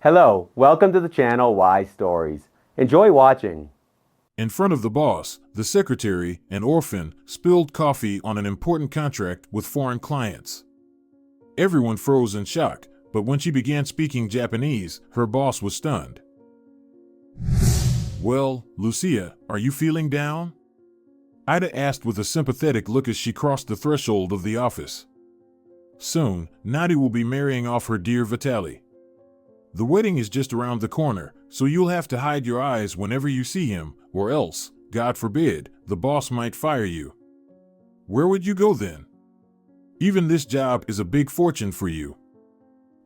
Hello, welcome to the channel Wise Stories. Enjoy watching. In front of the boss, the secretary, an orphan, spilled coffee on an important contract with foreign clients. Everyone froze in shock, but when she began speaking Japanese, her boss was stunned. "Well, Lucia, are you feeling down?" Ida asked with a sympathetic look as she crossed the threshold of the office. Soon, Nadi will be marrying off her dear Vitaly. The wedding is just around the corner, so you'll have to hide your eyes whenever you see him, or else, God forbid, the boss might fire you. Where would you go then? Even this job is a big fortune for you.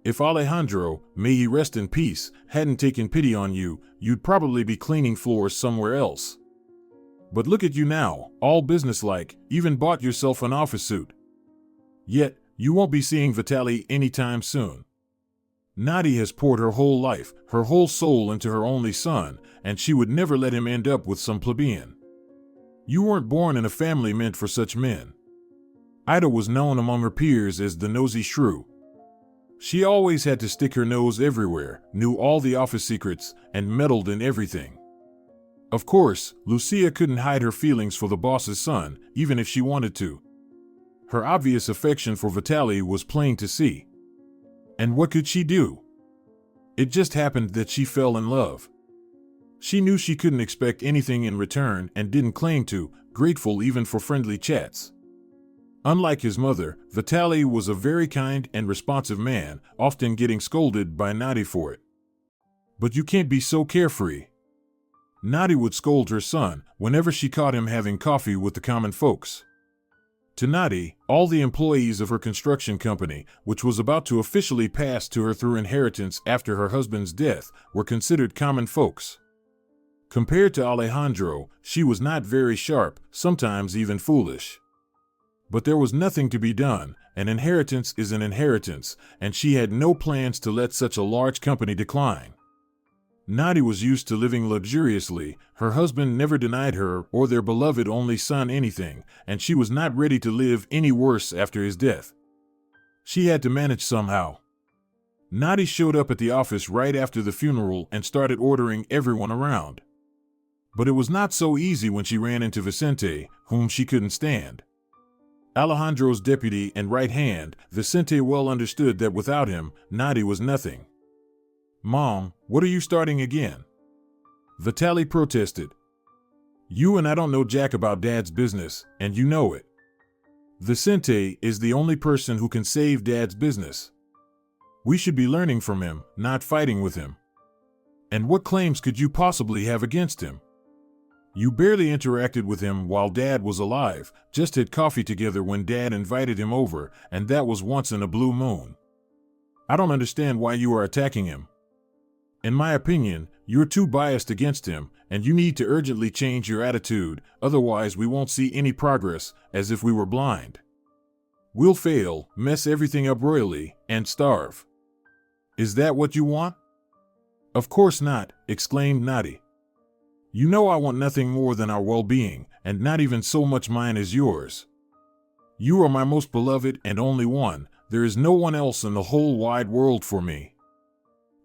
If Alejandro, may he rest in peace, hadn't taken pity on you, you'd probably be cleaning floors somewhere else. But look at you now, all businesslike, even bought yourself an office suit. Yet, you won't be seeing Vitaly anytime soon. Nadi has poured her whole life, her whole soul into her only son, and she would never let him end up with some plebeian. You weren't born in a family meant for such men. Ida was known among her peers as the nosy shrew. She always had to stick her nose everywhere, knew all the office secrets, and meddled in everything. Of course, Lucia couldn't hide her feelings for the boss's son, even if she wanted to. Her obvious affection for Vitaly was plain to see. And what could she do? It just happened that she fell in love. She knew she couldn't expect anything in return and didn't claim to, grateful even for friendly chats. Unlike his mother, Vitaly was a very kind and responsive man, often getting scolded by Nadi for it. But you can't be so carefree. Nadi would scold her son whenever she caught him having coffee with the common folks. To Nadi, all the employees of her construction company, which was about to officially pass to her through inheritance after her husband's death, were considered common folks. Compared to Alejandro, she was not very sharp, sometimes even foolish. But there was nothing to be done. An inheritance is an inheritance, and she had no plans to let such a large company decline. Nadi was used to living luxuriously, her husband never denied her or their beloved only son anything, and she was not ready to live any worse after his death. She had to manage somehow. Nadi showed up at the office right after the funeral and started ordering everyone around. But it was not so easy when she ran into Vicente, whom she couldn't stand. Alejandro's deputy and right hand, Vicente well understood that without him, Nadi was nothing. "Mom, what are you starting again?" Vitaly protested. "You and I don't know jack about Dad's business, and you know it. Vicente is the only person who can save Dad's business. We should be learning from him, not fighting with him. And what claims could you possibly have against him? You barely interacted with him while Dad was alive, just had coffee together when Dad invited him over, and that was once in a blue moon. I don't understand why you are attacking him. In my opinion, you're too biased against him, and you need to urgently change your attitude, otherwise we won't see any progress, as if we were blind. We'll fail, mess everything up royally, and starve. Is that what you want?" "Of course not," exclaimed Nadi. "You know I want nothing more than our well-being, and not even so much mine as yours. You are my most beloved and only one. There is no one else in the whole wide world for me.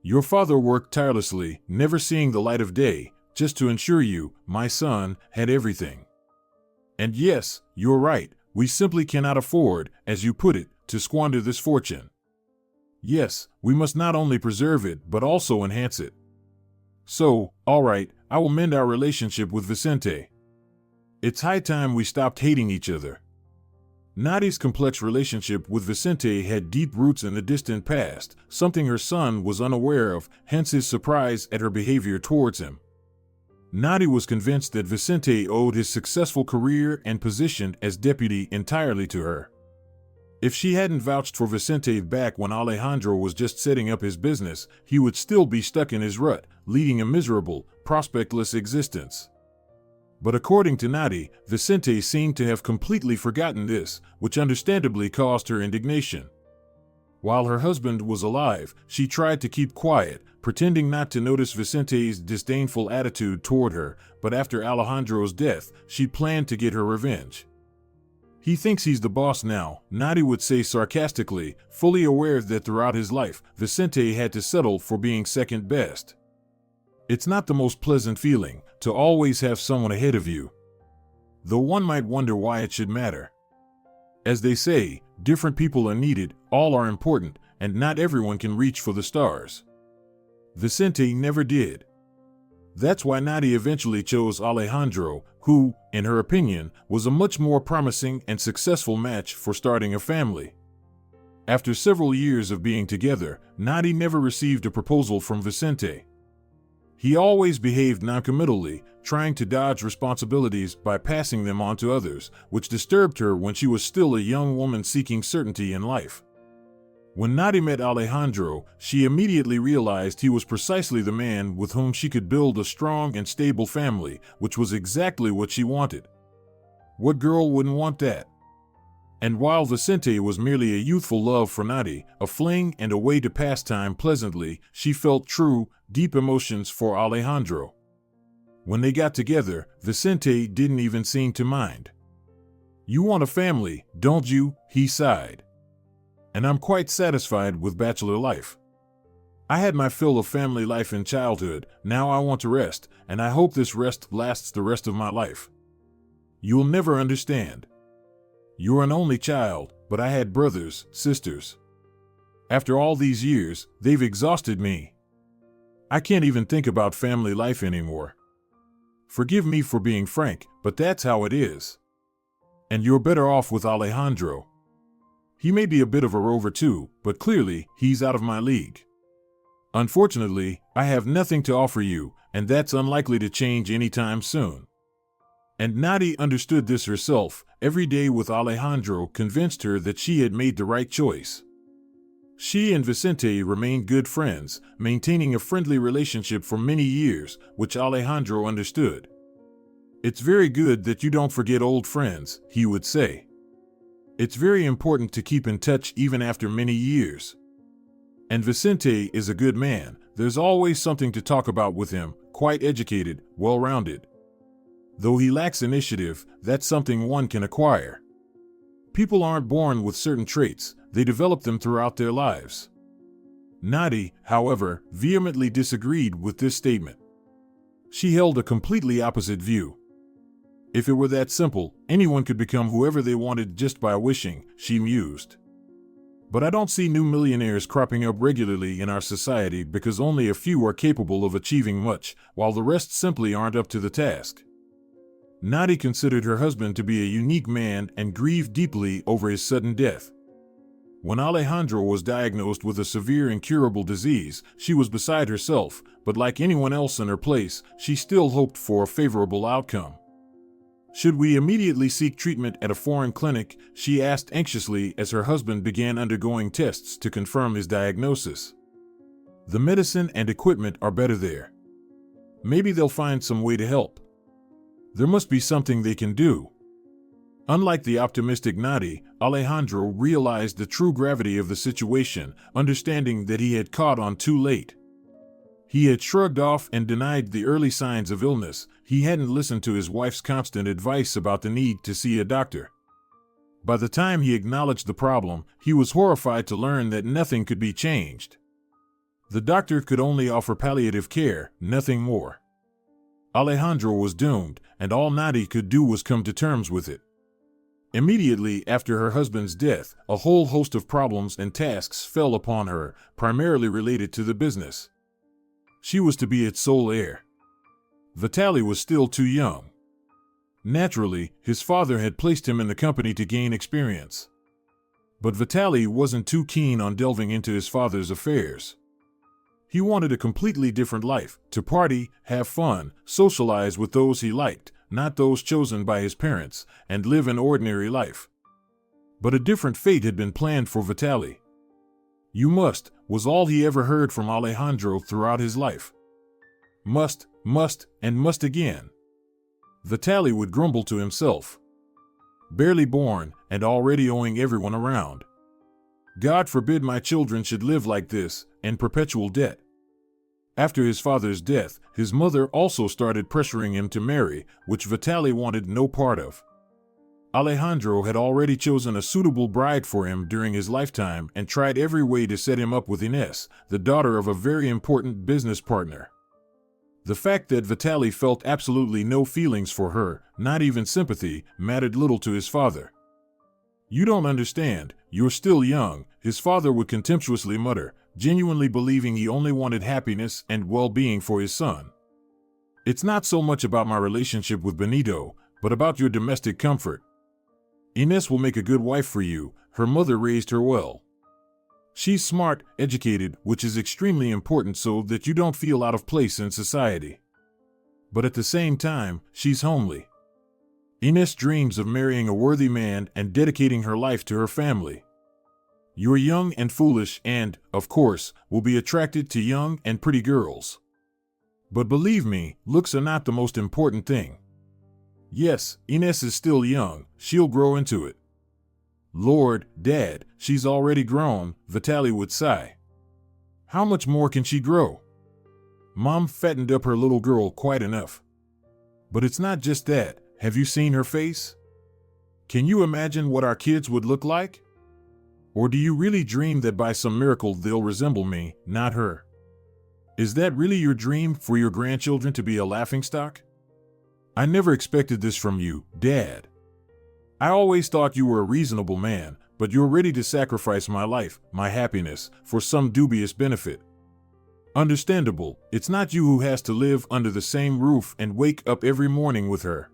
Your father worked tirelessly, never seeing the light of day, just to ensure you, my son, had everything. And yes, you're right, we simply cannot afford, as you put it, to squander this fortune. Yes, we must not only preserve it but also enhance it. So, all right, I will mend our relationship with Vicente. It's high time we stopped hating each other." Nadi's complex relationship with Vicente had deep roots in the distant past, something her son was unaware of, hence his surprise at her behavior towards him. Nadi was convinced that Vicente owed his successful career and position as deputy entirely to her. If she hadn't vouched for Vicente back when Alejandro was just setting up his business, he would still be stuck in his rut, leading a miserable, prospectless existence. But according to Nadi, Vicente seemed to have completely forgotten this, which understandably caused her indignation. While her husband was alive, she tried to keep quiet, pretending not to notice Vicente's disdainful attitude toward her, but after Alejandro's death, she planned to get her revenge. He thinks he's the boss now, Nadi would say sarcastically, fully aware that throughout his life, Vicente had to settle for being second best. It's not the most pleasant feeling, to always have someone ahead of you. Though one might wonder why it should matter. As they say, different people are needed, all are important, and not everyone can reach for the stars. Vicente never did. That's why Nadi eventually chose Alejandro, who, in her opinion, was a much more promising and successful match for starting a family. After several years of being together, Nadi never received a proposal from Vicente. He always behaved noncommittally, trying to dodge responsibilities by passing them on to others, which disturbed her when she was still a young woman seeking certainty in life. When Nadi met Alejandro, she immediately realized he was precisely the man with whom she could build a strong and stable family, which was exactly what she wanted. What girl wouldn't want that? And while Vicente was merely a youthful love for Nadi, a fling and a way to pass time pleasantly, she felt true, deep emotions for Alejandro. When they got together, Vicente didn't even seem to mind. "You want a family, don't you?" he sighed. "And I'm quite satisfied with bachelor life. I had my fill of family life in childhood, now I want to rest, and I hope this rest lasts the rest of my life. You'll never understand. You're an only child, but I had brothers, sisters. After all these years, they've exhausted me. I can't even think about family life anymore. Forgive me for being frank, but that's how it is. And you're better off with Alejandro. He may be a bit of a rover too, but clearly, he's out of my league. Unfortunately, I have nothing to offer you, and that's unlikely to change anytime soon." And Nadi understood this herself. Every day with Alejandro convinced her that she had made the right choice. She and Vicente remained good friends, maintaining a friendly relationship for many years, which Alejandro understood. "It's very good that you don't forget old friends," he would say. "It's very important to keep in touch even after many years. And Vicente is a good man, there's always something to talk about with him, quite educated, well-rounded. Though he lacks initiative, that's something one can acquire. People aren't born with certain traits, they develop them throughout their lives." Nadi, however, vehemently disagreed with this statement. She held a completely opposite view. If it were that simple, anyone could become whoever they wanted just by wishing, she mused. But I don't see new millionaires cropping up regularly in our society because only a few are capable of achieving much, while the rest simply aren't up to the task. Nadi considered her husband to be a unique man and grieved deeply over his sudden death. When Alejandro was diagnosed with a severe incurable disease, she was beside herself, but like anyone else in her place, she still hoped for a favorable outcome. "Should we immediately seek treatment at a foreign clinic?" she asked anxiously as her husband began undergoing tests to confirm his diagnosis. "The medicine and equipment are better there. Maybe they'll find some way to help. There must be something they can do." Unlike the optimistic Nadi, Alejandro realized the true gravity of the situation, understanding that he had caught on too late. He had shrugged off and denied the early signs of illness. He hadn't listened to his wife's constant advice about the need to see a doctor. By the time he acknowledged the problem, he was horrified to learn that nothing could be changed. The doctor could only offer palliative care, nothing more. Alejandro was doomed, and all Nadi could do was come to terms with it. Immediately after her husband's death, a whole host of problems and tasks fell upon her, primarily related to the business. She was to be its sole heir. Vitaly was still too young. Naturally, his father had placed him in the company to gain experience. But Vitaly wasn't too keen on delving into his father's affairs. He wanted a completely different life, to party, have fun, socialize with those he liked, not those chosen by his parents, and live an ordinary life. But a different fate had been planned for Vitaly. "You must," was all he ever heard from Alejandro throughout his life. Must, and must again. Vitaly would grumble to himself. Barely born, and already owing everyone around. God forbid my children should live like this, in perpetual debt. After his father's death, his mother also started pressuring him to marry, which Vitaly wanted no part of. Alejandro had already chosen a suitable bride for him during his lifetime and tried every way to set him up with Ines, the daughter of a very important business partner. The fact that Vitaly felt absolutely no feelings for her, not even sympathy, mattered little to his father. "You don't understand, you're still young," his father would contemptuously mutter, genuinely believing he only wanted happiness and well-being for his son. "It's not so much about my relationship with Benito, but about your domestic comfort. Ines will make a good wife for you, her mother raised her well. She's smart, educated, which is extremely important so that you don't feel out of place in society. But at the same time, she's homely. Ines dreams of marrying a worthy man and dedicating her life to her family. You're young and foolish and, of course, will be attracted to young and pretty girls. But believe me, looks are not the most important thing. Yes, Ines is still young, she'll grow into it." "Lord, Dad, she's already grown," Vitaly would sigh. "How much more can she grow? Mom fattened up her little girl quite enough. But it's not just that, have you seen her face? Can you imagine what our kids would look like? Or do you really dream that by some miracle they'll resemble me, not her? Is that really your dream, for your grandchildren to be a laughingstock? I never expected this from you, Dad. I always thought you were a reasonable man, but you're ready to sacrifice my life, my happiness, for some dubious benefit. Understandable, it's not you who has to live under the same roof and wake up every morning with her.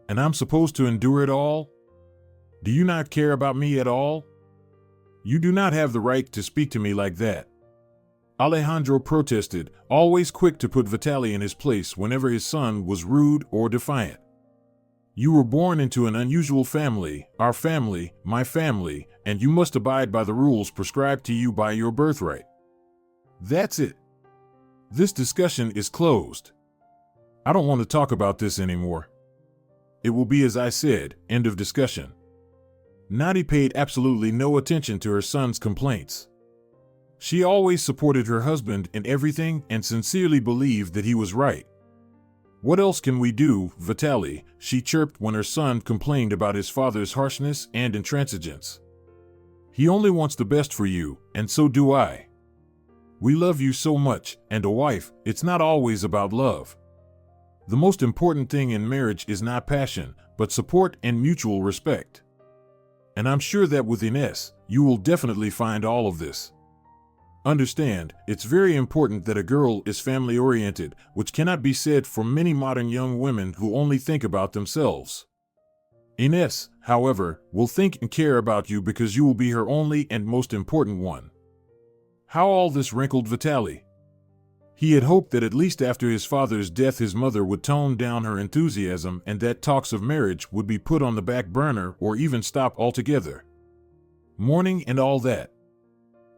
And I'm supposed to endure it all? Do you not care about me at all? You do not have the right to speak to me like that." Alejandro protested, always quick to put Vitaly in his place whenever his son was rude or defiant. "You were born into an unusual family, our family, my family, and you must abide by the rules prescribed to you by your birthright. That's it. This discussion is closed. I don't want to talk about this anymore. It will be as I said, end of discussion." Nadi paid absolutely no attention to her son's complaints. She always supported her husband in everything and sincerely believed that he was right. "What else can we do, Vitaly?" she chirped when her son complained about his father's harshness and intransigence. "He only wants the best for you, and so do I. We love you so much, and a wife, it's not always about love. The most important thing in marriage is not passion, but support and mutual respect. And I'm sure that with Ines, you will definitely find all of this. Understand, it's very important that a girl is family-oriented, which cannot be said for many modern young women who only think about themselves. Ines, however, will think and care about you because you will be her only and most important one." How all this wrinkled Vitaly. He had hoped that at least after his father's death his mother would tone down her enthusiasm and that talks of marriage would be put on the back burner or even stop altogether. Mourning and all that.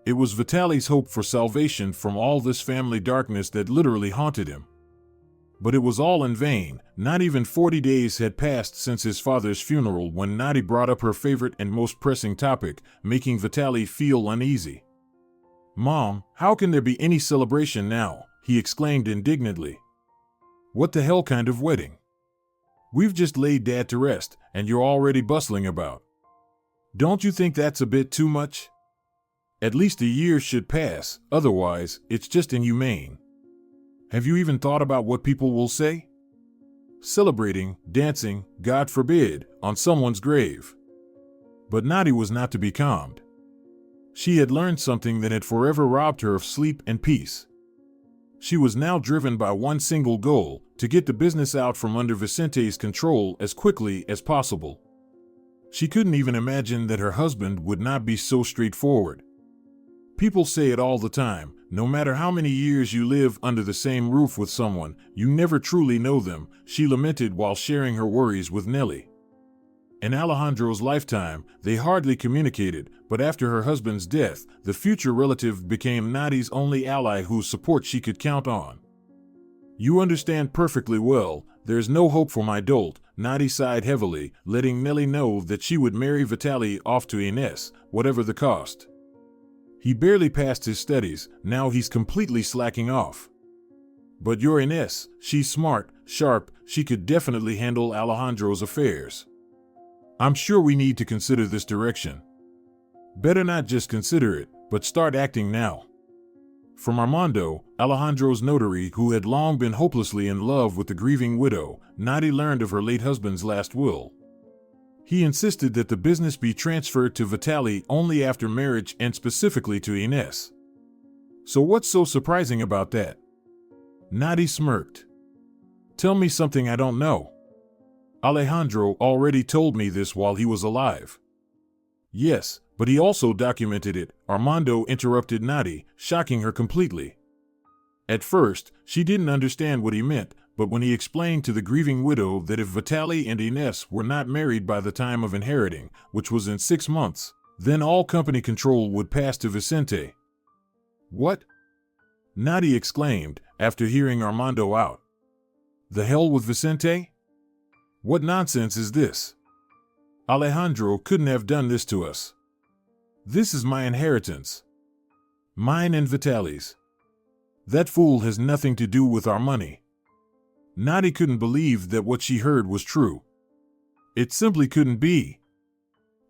It was Vitaly's hope for salvation from all this family darkness that literally haunted him. But it was all in vain. Not even 40 days had passed since his father's funeral when Nadi brought up her favorite and most pressing topic, making Vitaly feel uneasy. "Mom, how can there be any celebration now?" he exclaimed indignantly. "What the hell kind of wedding? We've just laid Dad to rest, and you're already bustling about. Don't you think that's a bit too much? At least a year should pass, otherwise, it's just inhumane. Have you even thought about what people will say? Celebrating, dancing, God forbid, on someone's grave." But Nadi was not to be calmed. She had learned something that had forever robbed her of sleep and peace. She was now driven by one single goal, to get the business out from under Vicente's control as quickly as possible. She couldn't even imagine that her husband would not be so straightforward. "People say it all the time, no matter how many years you live under the same roof with someone, you never truly know them," she lamented while sharing her worries with Nelly. In Alejandro's lifetime, they hardly communicated, but after her husband's death, the future relative became Nadi's only ally whose support she could count on. "You understand perfectly well, there's no hope for my dolt," Nadi sighed heavily, letting Nelly know that she would marry Vitaly off to Ines, whatever the cost. He barely passed his studies, now he's completely slacking off. "But you're Ines, she's smart, sharp, she could definitely handle Alejandro's affairs." I'm sure we need to consider this direction. Better not just consider it, but start acting now. From Armando, Alejandro's notary, who had long been hopelessly in love with the grieving widow, Nadi learned of her late husband's last will. He insisted that the business be transferred to Vitali only after marriage and specifically to Ines. So what's so surprising about that? Nadi smirked. Tell me something I don't know. Alejandro already told me this while he was alive. Yes, but he also documented it, Armando interrupted Nadi, shocking her completely. At first, she didn't understand what he meant, but when he explained to the grieving widow that if Vitali and Ines were not married by the time of inheriting, which was in 6 months, then all company control would pass to Vicente. What? Nadi exclaimed, after hearing Armando out. The hell with Vicente? What nonsense is this? Alejandro couldn't have done this to us. This is my inheritance. Mine and Vitali's. That fool has nothing to do with our money. Nadi couldn't believe that what she heard was true. It simply couldn't be.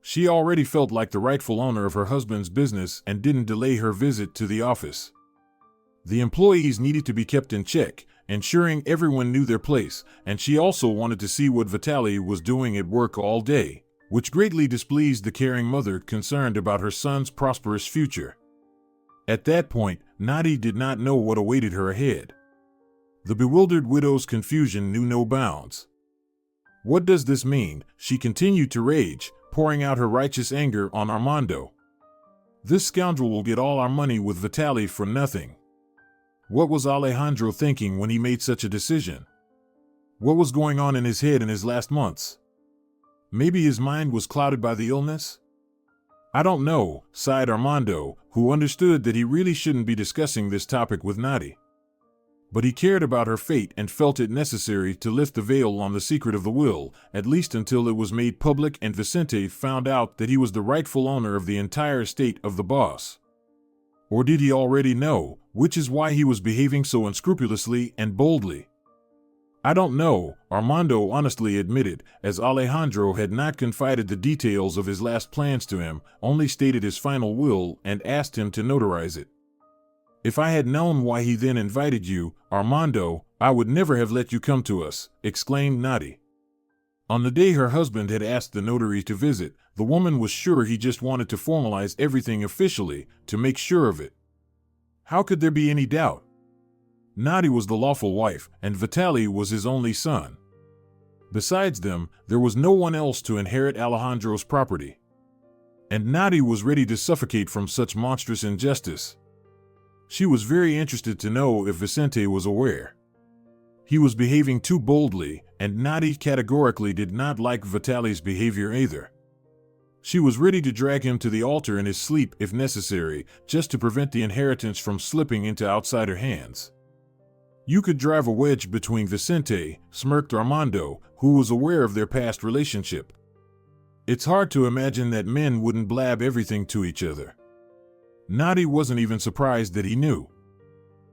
She already felt like the rightful owner of her husband's business and didn't delay her visit to the office. The employees needed to be kept in check, ensuring everyone knew their place, and she also wanted to see what Vitali was doing at work all day, which greatly displeased the caring mother concerned about her son's prosperous future. At that point, Nadi did not know what awaited her ahead. The bewildered widow's confusion knew no bounds. What does this mean? She continued to rage, pouring out her righteous anger on Armando. This scoundrel will get all our money with Vitali for nothing. What was Alejandro thinking when he made such a decision? What was going on in his head in his last months? Maybe his mind was clouded by the illness? I don't know, sighed Armando, who understood that he really shouldn't be discussing this topic with Nadi. But he cared about her fate and felt it necessary to lift the veil on the secret of the will, at least until it was made public and Vicente found out that he was the rightful owner of the entire estate of the boss. Or did he already know, which is why he was behaving so unscrupulously and boldly? I don't know, Armando honestly admitted, as Alejandro had not confided the details of his last plans to him, only stated his final will and asked him to notarize it. If I had known why he then invited you, Armando, I would never have let you come to us, exclaimed Nadi. On the day her husband had asked the notary to visit, the woman was sure he just wanted to formalize everything officially, to make sure of it. How could there be any doubt? Nadi was the lawful wife, and Vitali was his only son. Besides them, there was no one else to inherit Alejandro's property. And Nadi was ready to suffocate from such monstrous injustice. She was very interested to know if Vicente was aware. He was behaving too boldly, and Nadi categorically did not like Vitali's behavior either. She was ready to drag him to the altar in his sleep if necessary, just to prevent the inheritance from slipping into outsider hands. You could drive a wedge between Vicente, smirked Armando, who was aware of their past relationship. It's hard to imagine that men wouldn't blab everything to each other. Nadi wasn't even surprised that he knew.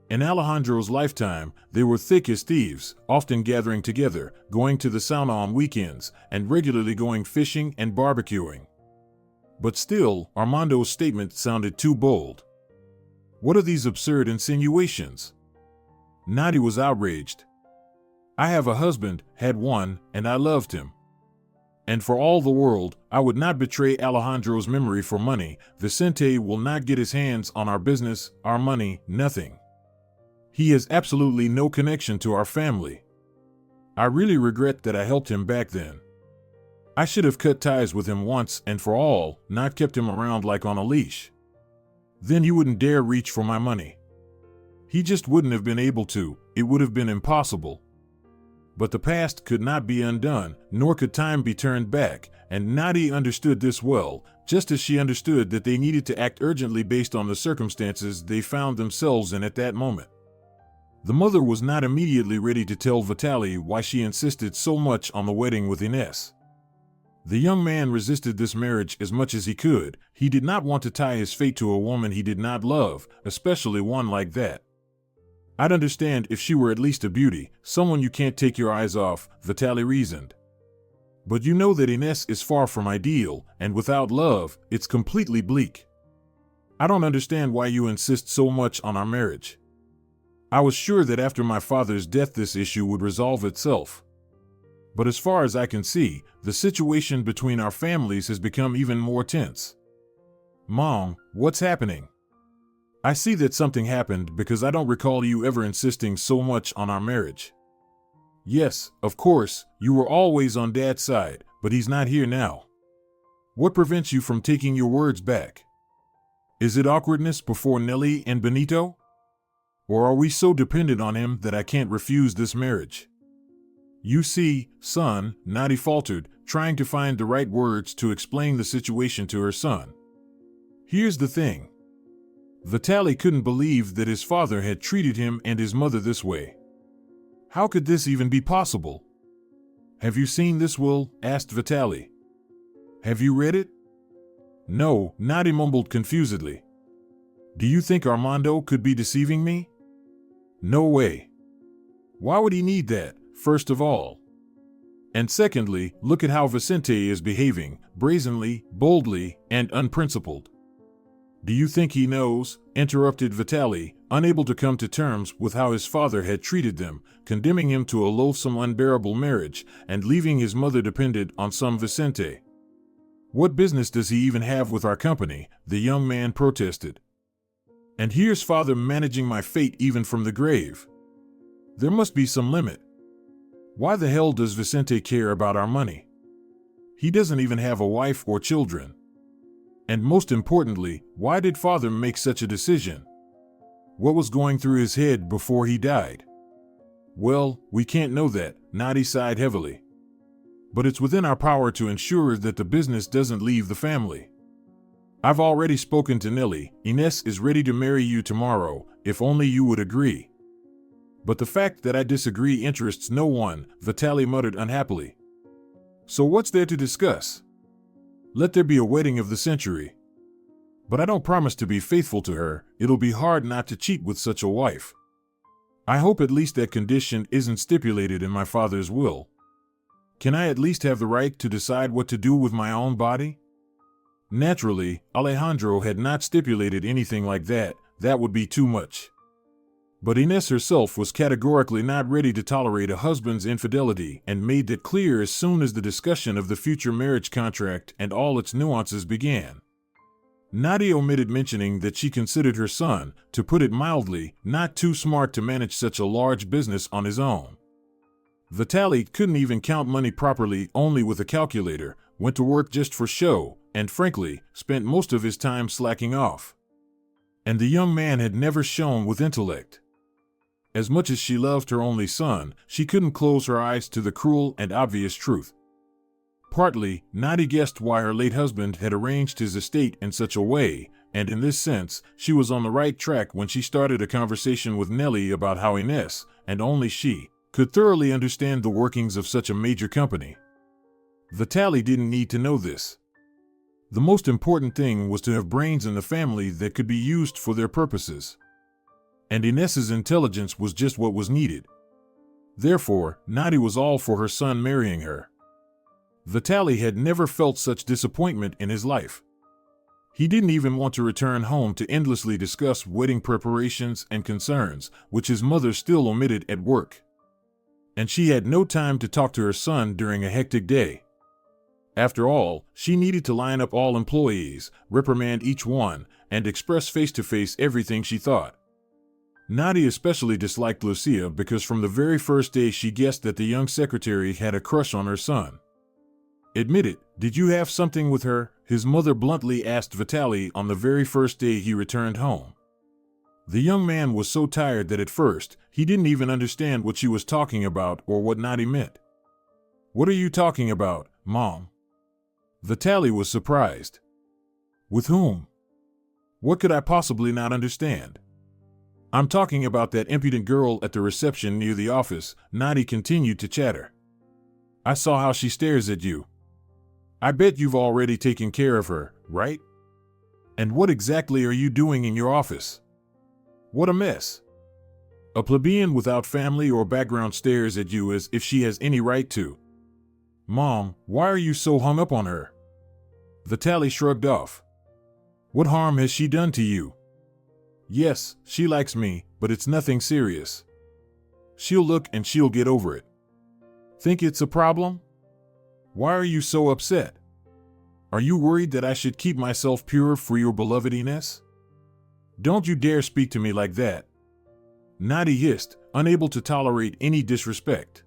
In Alejandro's lifetime, they were thick as thieves, often gathering together, going to the sauna on weekends, and regularly going fishing and barbecuing. But still, Armando's statement sounded too bold. What are these absurd insinuations? Nadi was outraged. I have a husband, had one, and I loved him. And for all the world, I would not betray Alejandro's memory for money. Vicente will not get his hands on our business, our money, nothing. He has absolutely no connection to our family. I really regret that I helped him back then. I should have cut ties with him once and for all, not kept him around like on a leash. Then he wouldn't dare reach for my money. He just wouldn't have been able to, it would have been impossible. But the past could not be undone, nor could time be turned back, and Nadi understood this well, just as she understood that they needed to act urgently based on the circumstances they found themselves in at that moment. The mother was not immediately ready to tell Vitali why she insisted so much on the wedding with Ines. The young man resisted this marriage as much as he could. He did not want to tie his fate to a woman he did not love, especially one like that. I'd understand if she were at least a beauty, someone you can't take your eyes off, Vitali reasoned. But you know that Ines is far from ideal, and without love, it's completely bleak. I don't understand why you insist so much on our marriage. I was sure that after my father's death this issue would resolve itself. But as far as I can see, the situation between our families has become even more tense. Mom, what's happening? I see that something happened because I don't recall you ever insisting so much on our marriage. Yes, of course, you were always on Dad's side, but he's not here now. What prevents you from taking your words back? Is it awkwardness before Nellie and Benito? Or are we so dependent on him that I can't refuse this marriage? You see, son, Nadi faltered, trying to find the right words to explain the situation to her son. Here's the thing. Vitaly couldn't believe that his father had treated him and his mother this way. How could this even be possible? Have you seen this will? Asked Vitaly. Have you read it? No, Nadi mumbled confusedly. Do you think Armando could be deceiving me? No way. Why would he need that, first of all? And secondly, look at how Vicente is behaving, brazenly, boldly, and unprincipled. Do you think he knows? Interrupted Vitaly, unable to come to terms with how his father had treated them, condemning him to a loathsome, unbearable marriage, and leaving his mother dependent on some Vicente. What business does he even have with our company? The young man protested. And here's father managing my fate even from the grave. There must be some limit. Why the hell does Vicente care about our money? He doesn't even have a wife or children. And most importantly, why did father make such a decision? What was going through his head before he died? Well, we can't know that, Nadi sighed heavily. But it's within our power to ensure that the business doesn't leave the family. I've already spoken to Nellie. Ines is ready to marry you tomorrow, if only you would agree. But the fact that I disagree interests no one, Vitaly muttered unhappily. So what's there to discuss? Let there be a wedding of the century. But I don't promise to be faithful to her. It'll be hard not to cheat with such a wife. I hope at least that condition isn't stipulated in my father's will. Can I at least have the right to decide what to do with my own body? Naturally, Alejandro had not stipulated anything like that. That would be too much. But Ines herself was categorically not ready to tolerate a husband's infidelity and made that clear as soon as the discussion of the future marriage contract and all its nuances began. Nadia omitted mentioning that she considered her son, to put it mildly, not too smart to manage such a large business on his own. Vitaly couldn't even count money properly, only with a calculator, went to work just for show, and frankly, spent most of his time slacking off. And the young man had never shone with intellect. As much as she loved her only son, she couldn't close her eyes to the cruel and obvious truth. Partly, Nadi guessed why her late husband had arranged his estate in such a way, and in this sense, she was on the right track when she started a conversation with Nellie about how Ines, and only she, could thoroughly understand the workings of such a major company. Vitaly didn't need to know this. The most important thing was to have brains in the family that could be used for their purposes. And Ines's intelligence was just what was needed. Therefore, Nadi was all for her son marrying her. Vitaly had never felt such disappointment in his life. He didn't even want to return home to endlessly discuss wedding preparations and concerns, which his mother still omitted at work. And she had no time to talk to her son during a hectic day. After all, she needed to line up all employees, reprimand each one, and express face-to-face everything she thought. Nadi especially disliked Lucia because from the very first day she guessed that the young secretary had a crush on her son. Admit it, did you have something with her? His mother bluntly asked Vitaly on the very first day he returned home. The young man was so tired that at first, he didn't even understand what she was talking about or what Nadi meant. What are you talking about, Mom? Vitaly was surprised. With whom? What could I possibly not understand? I'm talking about that impudent girl at the reception near the office, Nadi continued to chatter. I saw how she stares at you. I bet you've already taken care of her, right? And what exactly are you doing in your office? What a mess. A plebeian without family or background stares at you as if she has any right to. Mom, why are you so hung up on her? Vitaly shrugged off. What harm has she done to you? Yes, she likes me, but it's nothing serious. She'll look and she'll get over it. Think it's a problem? Why are you so upset? Are you worried that I should keep myself pure for your beloved Ines? Don't you dare speak to me like that. Nadi hissed, unable to tolerate any disrespect.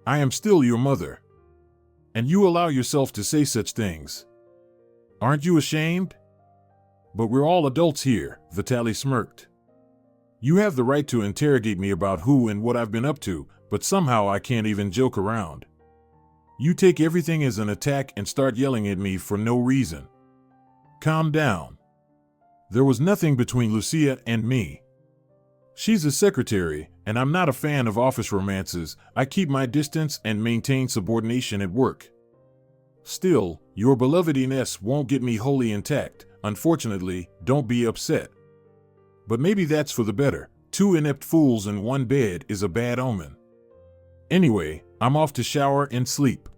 I am still your mother. And you allow yourself to say such things. Aren't you ashamed? But we're all adults here, Vitaly smirked. You have the right to interrogate me about who and what I've been up to, but somehow I can't even joke around. You take everything as an attack and start yelling at me for no reason. Calm down. There was nothing between Lucia and me. She's a secretary, and I'm not a fan of office romances. I keep my distance and maintain subordination at work. Still, your beloved Ines won't get me wholly intact. Unfortunately, don't be upset. But maybe that's for the better. 2 inept fools in one bed is a bad omen. Anyway, I'm off to shower and sleep.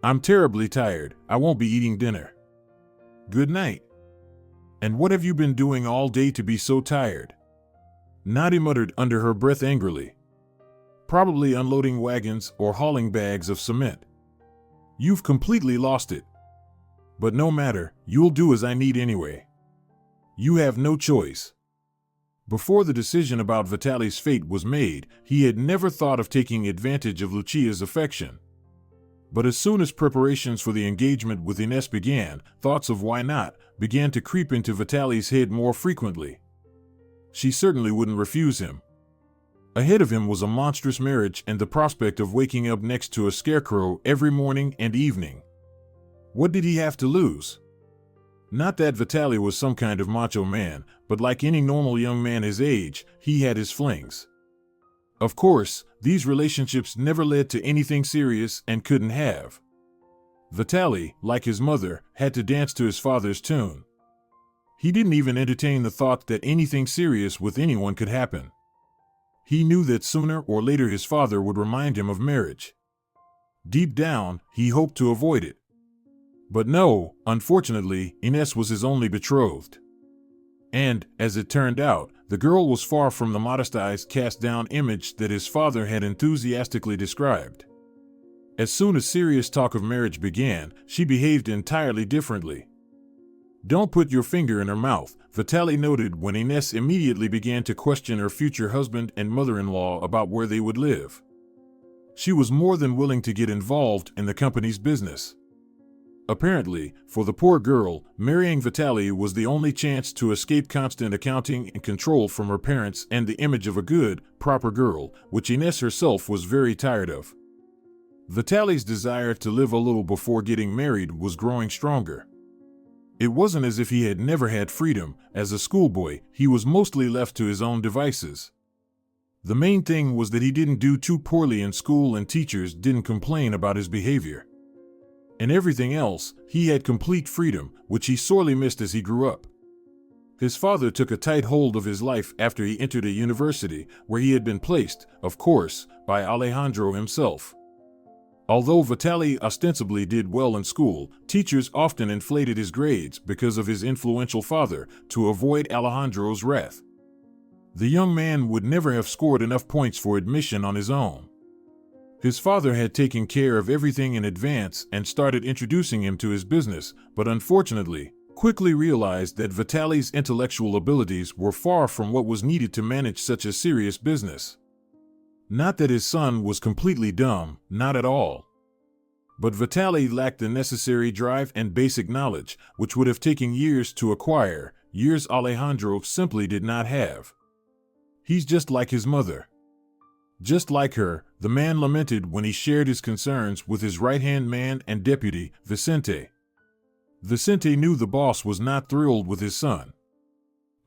I'm terribly tired. I won't be eating dinner. Good night. And what have you been doing all day to be so tired? Nadi muttered under her breath angrily. Probably unloading wagons or hauling bags of cement. You've completely lost it. But no matter, you'll do as I need anyway. You have no choice. Before the decision about Vitaly's fate was made, he had never thought of taking advantage of Lucia's affection. But as soon as preparations for the engagement with Ines began, thoughts of why not began to creep into Vitaly's head more frequently. She certainly wouldn't refuse him. Ahead of him was a monstrous marriage and the prospect of waking up next to a scarecrow every morning and evening. What did he have to lose? Not that Vitaly was some kind of macho man, but like any normal young man his age, he had his flings. Of course, these relationships never led to anything serious and couldn't have. Vitaly, like his mother, had to dance to his father's tune. He didn't even entertain the thought that anything serious with anyone could happen. He knew that sooner or later his father would remind him of marriage. Deep down, he hoped to avoid it. But no, unfortunately, Ines was his only betrothed. And, as it turned out, the girl was far from the modestized, cast-down image that his father had enthusiastically described. As soon as serious talk of marriage began, she behaved entirely differently. Don't put your finger in her mouth, Vitaly noted when Ines immediately began to question her future husband and mother-in-law about where they would live. She was more than willing to get involved in the company's business. Apparently, for the poor girl, marrying Vitaly was the only chance to escape constant accounting and control from her parents and the image of a good, proper girl, which Ines herself was very tired of. Vitaly's desire to live a little before getting married was growing stronger. It wasn't as if he had never had freedom. As a schoolboy, he was mostly left to his own devices. The main thing was that he didn't do too poorly in school and teachers didn't complain about his behavior. In everything else, he had complete freedom, which he sorely missed as he grew up. His father took a tight hold of his life after he entered a university, where he had been placed, of course, by Alejandro himself. Although Vitaly ostensibly did well in school, teachers often inflated his grades because of his influential father to avoid Alejandro's wrath. The young man would never have scored enough points for admission on his own. His father had taken care of everything in advance and started introducing him to his business, but unfortunately, quickly realized that Vitaly's intellectual abilities were far from what was needed to manage such a serious business. Not that his son was completely dumb, not at all. But Vitaly lacked the necessary drive and basic knowledge, which would have taken years to acquire, years Alejandro simply did not have. He's just like his mother. Just like her, the man lamented when he shared his concerns with his right-hand man and deputy, Vicente. Vicente knew the boss was not thrilled with his son.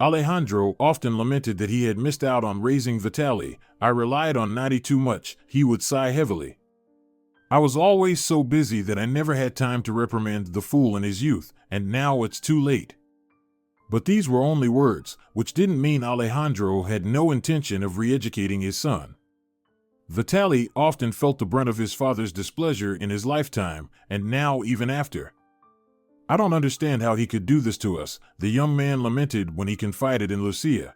Alejandro often lamented that he had missed out on raising Vitaly. I relied on Nadi too much, he would sigh heavily. I was always so busy that I never had time to reprimand the fool in his youth, and now it's too late. But these were only words, which didn't mean Alejandro had no intention of re-educating his son. Vitaly often felt the brunt of his father's displeasure in his lifetime, and now even after. "I don't understand how he could do this to us," the young man lamented when he confided in Lucia.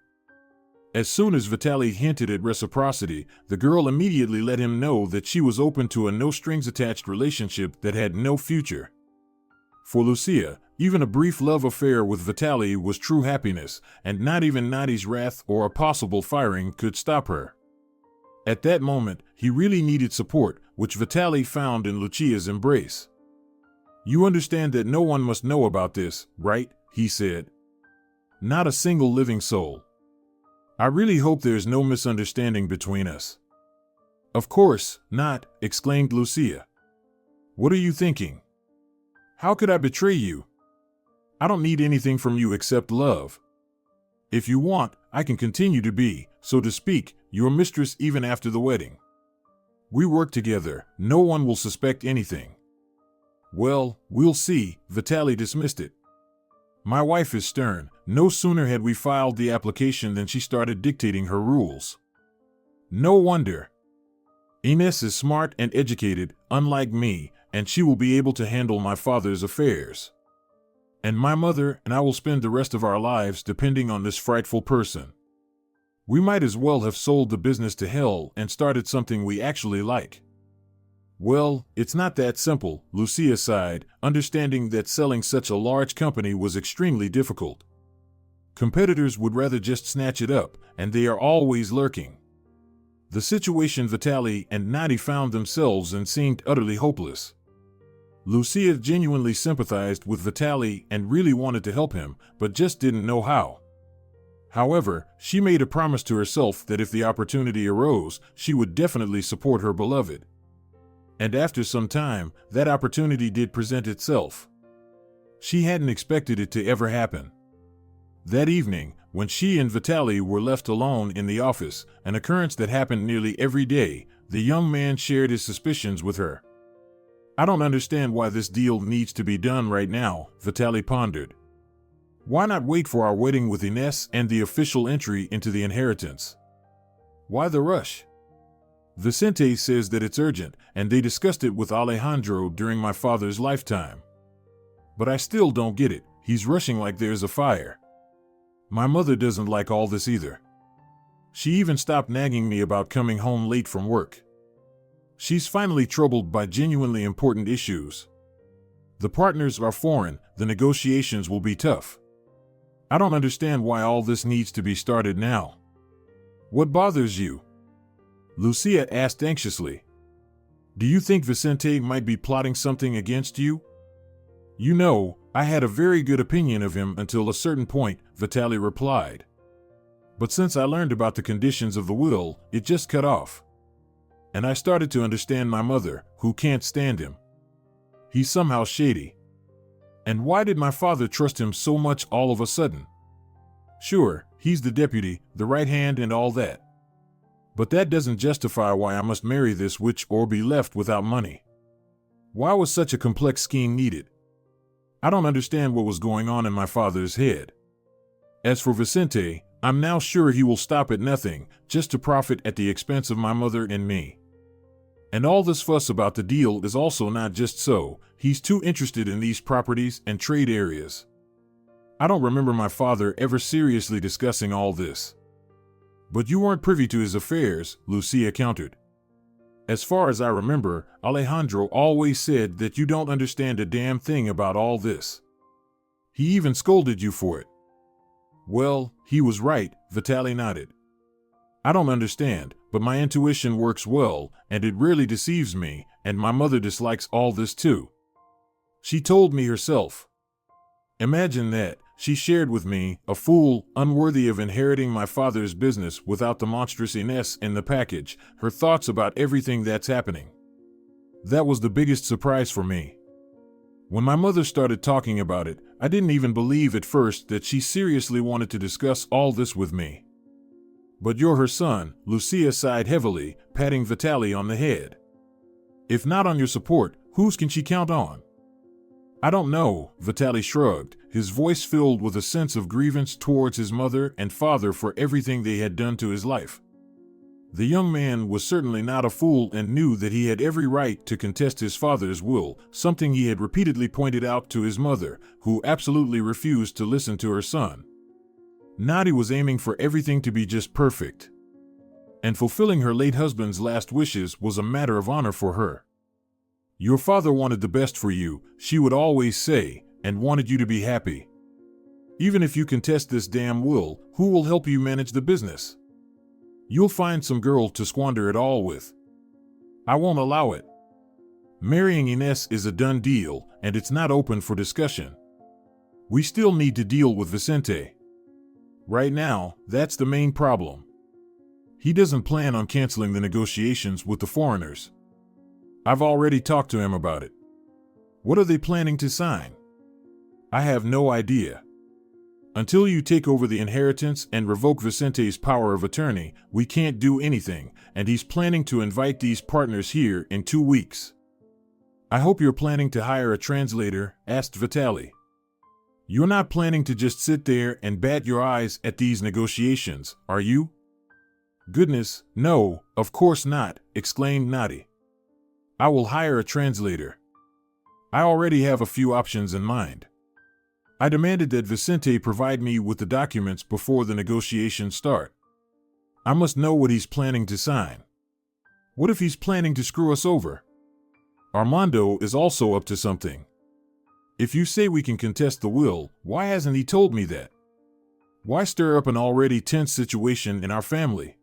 As soon as Vitaly hinted at reciprocity, the girl immediately let him know that she was open to a no-strings-attached relationship that had no future. For Lucia, even a brief love affair with Vitaly was true happiness, and not even Nadi's wrath or a possible firing could stop her. At that moment, he really needed support, which Vitaly found in Lucia's embrace. "You understand that no one must know about this, right?" he said. "Not a single living soul. I really hope there's no misunderstanding between us." "Of course not," exclaimed Lucia. "What are you thinking? How could I betray you? I don't need anything from you except love. If you want, I can continue to be, so to speak, your mistress even after the wedding. We work together, no one will suspect anything." "Well, we'll see," Vitaly dismissed it. "My wife is stern. No sooner had we filed the application than she started dictating her rules. No wonder. Ines is smart and educated, unlike me, and she will be able to handle my father's affairs. And my mother and I will spend the rest of our lives depending on this frightful person. We might as well have sold the business to hell and started something we actually like." "Well, it's not that simple," Lucia sighed, understanding that selling such a large company was extremely difficult. Competitors would rather just snatch it up, and they are always lurking. The situation Vitaly and Nadi found themselves in seemed utterly hopeless. Lucia genuinely sympathized with Vitaly and really wanted to help him, but just didn't know how. However, she made a promise to herself that if the opportunity arose, she would definitely support her beloved. And after some time, that opportunity did present itself. She hadn't expected it to ever happen. That evening, when she and Vitaly were left alone in the office, an occurrence that happened nearly every day, the young man shared his suspicions with her. "I don't understand why this deal needs to be done right now," Vitaly pondered. "Why not wait for our wedding with Ines and the official entry into the inheritance? Why the rush? Vicente says that it's urgent, and they discussed it with Alejandro during my father's lifetime. But I still don't get it. He's rushing like there's a fire. My mother doesn't like all this either. She even stopped nagging me about coming home late from work. She's finally troubled by genuinely important issues. The partners are foreign, the negotiations will be tough. I don't understand why all this needs to be started now. What bothers you?" Lucia asked anxiously. "Do you think Vicente might be plotting something against you?" "You know, I had a very good opinion of him until a certain point," Vitaly replied. "But since I learned about the conditions of the will, it just cut off. And I started to understand my mother, who can't stand him. He's somehow shady. And why did my father trust him so much all of a sudden? Sure, he's the deputy, the right hand and all that. But that doesn't justify why I must marry this witch or be left without money. Why was such a complex scheme needed? I don't understand what was going on in my father's head. As for Vicente, I'm now sure he will stop at nothing, just to profit at the expense of my mother and me. And all this fuss about the deal is also not just so, he's too interested in these properties and trade areas. I don't remember my father ever seriously discussing all this." "But you weren't privy to his affairs," Lucia countered. "As far as I remember, Alejandro always said that you don't understand a damn thing about all this. He even scolded you for it." "Well, he was right," Vitaly nodded. "I don't understand, but my intuition works well, and it rarely deceives me, and my mother dislikes all this too. She told me herself. Imagine that. She shared with me, a fool, unworthy of inheriting my father's business without the monstrous Ines in the package, her thoughts about everything that's happening. That was the biggest surprise for me. When my mother started talking about it, I didn't even believe at first that she seriously wanted to discuss all this with me. But you're her son," Lucia sighed heavily, patting Vitaly on the head. "If not on your support, whose can she count on?" "I don't know," Vitaly shrugged, his voice filled with a sense of grievance towards his mother and father for everything they had done to his life. The young man was certainly not a fool and knew that he had every right to contest his father's will, something he had repeatedly pointed out to his mother, who absolutely refused to listen to her son. Nadi was aiming for everything to be just perfect, and fulfilling her late husband's last wishes was a matter of honor for her. Your father wanted the best for you, she would always say, and wanted you to be happy. Even if you contest this damn will, who will help you manage the business? You'll find some girl to squander it all with. I won't allow it. Marrying Ines is a done deal, and it's not open for discussion. We still need to deal with Vicente. Right now, that's the main problem. He doesn't plan on canceling the negotiations with the foreigners. I've already talked to him about it. What are they planning to sign? I have no idea. Until you take over the inheritance and revoke Vicente's power of attorney, we can't do anything, and he's planning to invite these partners here in 2 weeks. I hope you're planning to hire a translator, asked Vitali. You're not planning to just sit there and bat your eyes at these negotiations, are you? Goodness, no, of course not, exclaimed Nadi. I will hire a translator. I already have a few options in mind. I demanded that Vicente provide me with the documents before the negotiations start. I must know what he's planning to sign. What if he's planning to screw us over? Armando is also up to something. If you say we can contest the will, why hasn't he told me that? Why stir up an already tense situation in our family?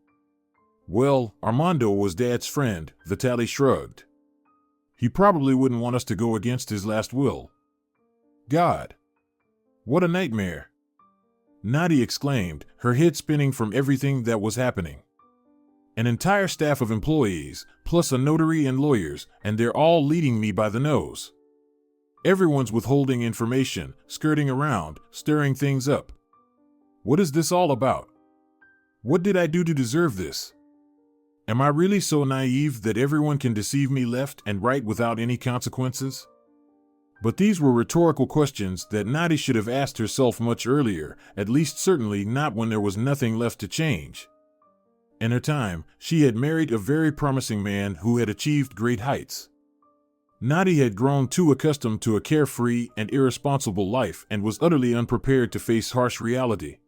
Well, Armando was Dad's friend, Vitali shrugged. He probably wouldn't want us to go against his last will. God! What a nightmare! Nadi exclaimed, her head spinning from everything that was happening. An entire staff of employees, plus a notary and lawyers, and they're all leading me by the nose. Everyone's withholding information, skirting around, stirring things up. What is this all about? What did I do to deserve this? Am I really so naive that everyone can deceive me left and right without any consequences? But these were rhetorical questions that Nadi should have asked herself much earlier, at least certainly not when there was nothing left to change. In her time, she had married a very promising man who had achieved great heights. Nadi had grown too accustomed to a carefree and irresponsible life and was utterly unprepared to face harsh reality.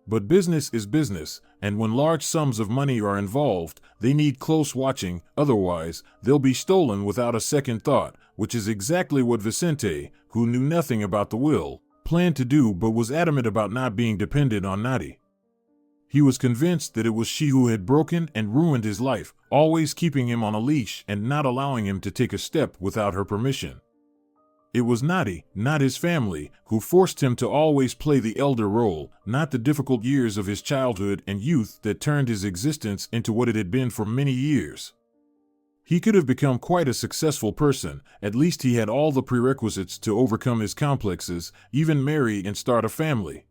But business is business, and when large sums of money are involved, they need close watching, otherwise, they'll be stolen without a second thought, which is exactly what Vicente, who knew nothing about the will, planned to do but was adamant about not being dependent on Nadi. He was convinced that it was she who had broken and ruined his life, always keeping him on a leash and not allowing him to take a step without her permission. It was Nadi, not his family, who forced him to always play the elder role, not the difficult years of his childhood and youth that turned his existence into what it had been for many years. He could have become quite a successful person, at least he had all the prerequisites to overcome his complexes, even marry and start a family.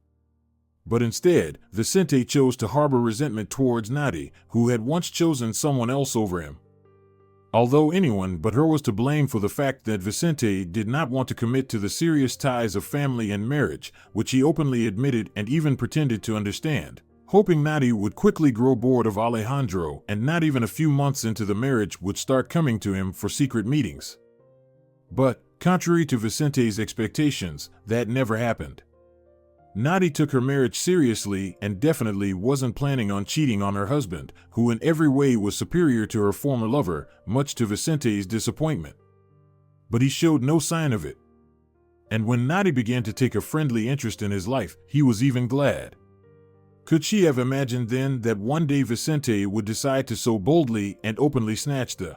But instead, Vicente chose to harbor resentment towards Nadi, who had once chosen someone else over him. Although anyone but her was to blame for the fact that Vicente did not want to commit to the serious ties of family and marriage, which he openly admitted and even pretended to understand, hoping Nadi would quickly grow bored of Alejandro and not even a few months into the marriage would start coming to him for secret meetings. But, contrary to Vicente's expectations, that never happened. Nadi took her marriage seriously and definitely wasn't planning on cheating on her husband, who in every way was superior to her former lover, much to Vicente's disappointment. But he showed no sign of it. And when Nadi began to take a friendly interest in his life, he was even glad. Could she have imagined then that one day Vicente would decide to so boldly and openly snatch the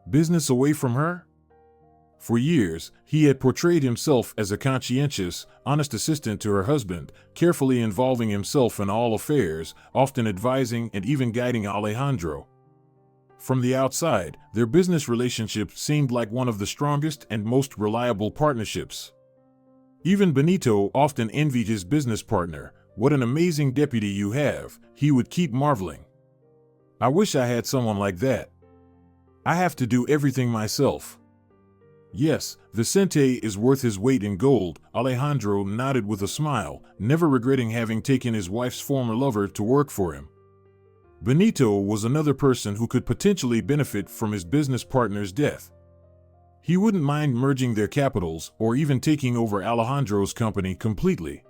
business away from her? For years, he had portrayed himself as a conscientious, honest assistant to her husband, carefully involving himself in all affairs, often advising and even guiding Alejandro. From the outside, their business relationship seemed like one of the strongest and most reliable partnerships. Even Benito often envied his business partner. "What an amazing deputy you have," he would keep marveling. "I wish I had someone like that. I have to do everything myself." Yes, Vicente is worth his weight in gold, Alejandro nodded with a smile, never regretting having taken his wife's former lover to work for him. Benito was another person who could potentially benefit from his business partner's death. He wouldn't mind merging their capitals or even taking over Alejandro's company completely.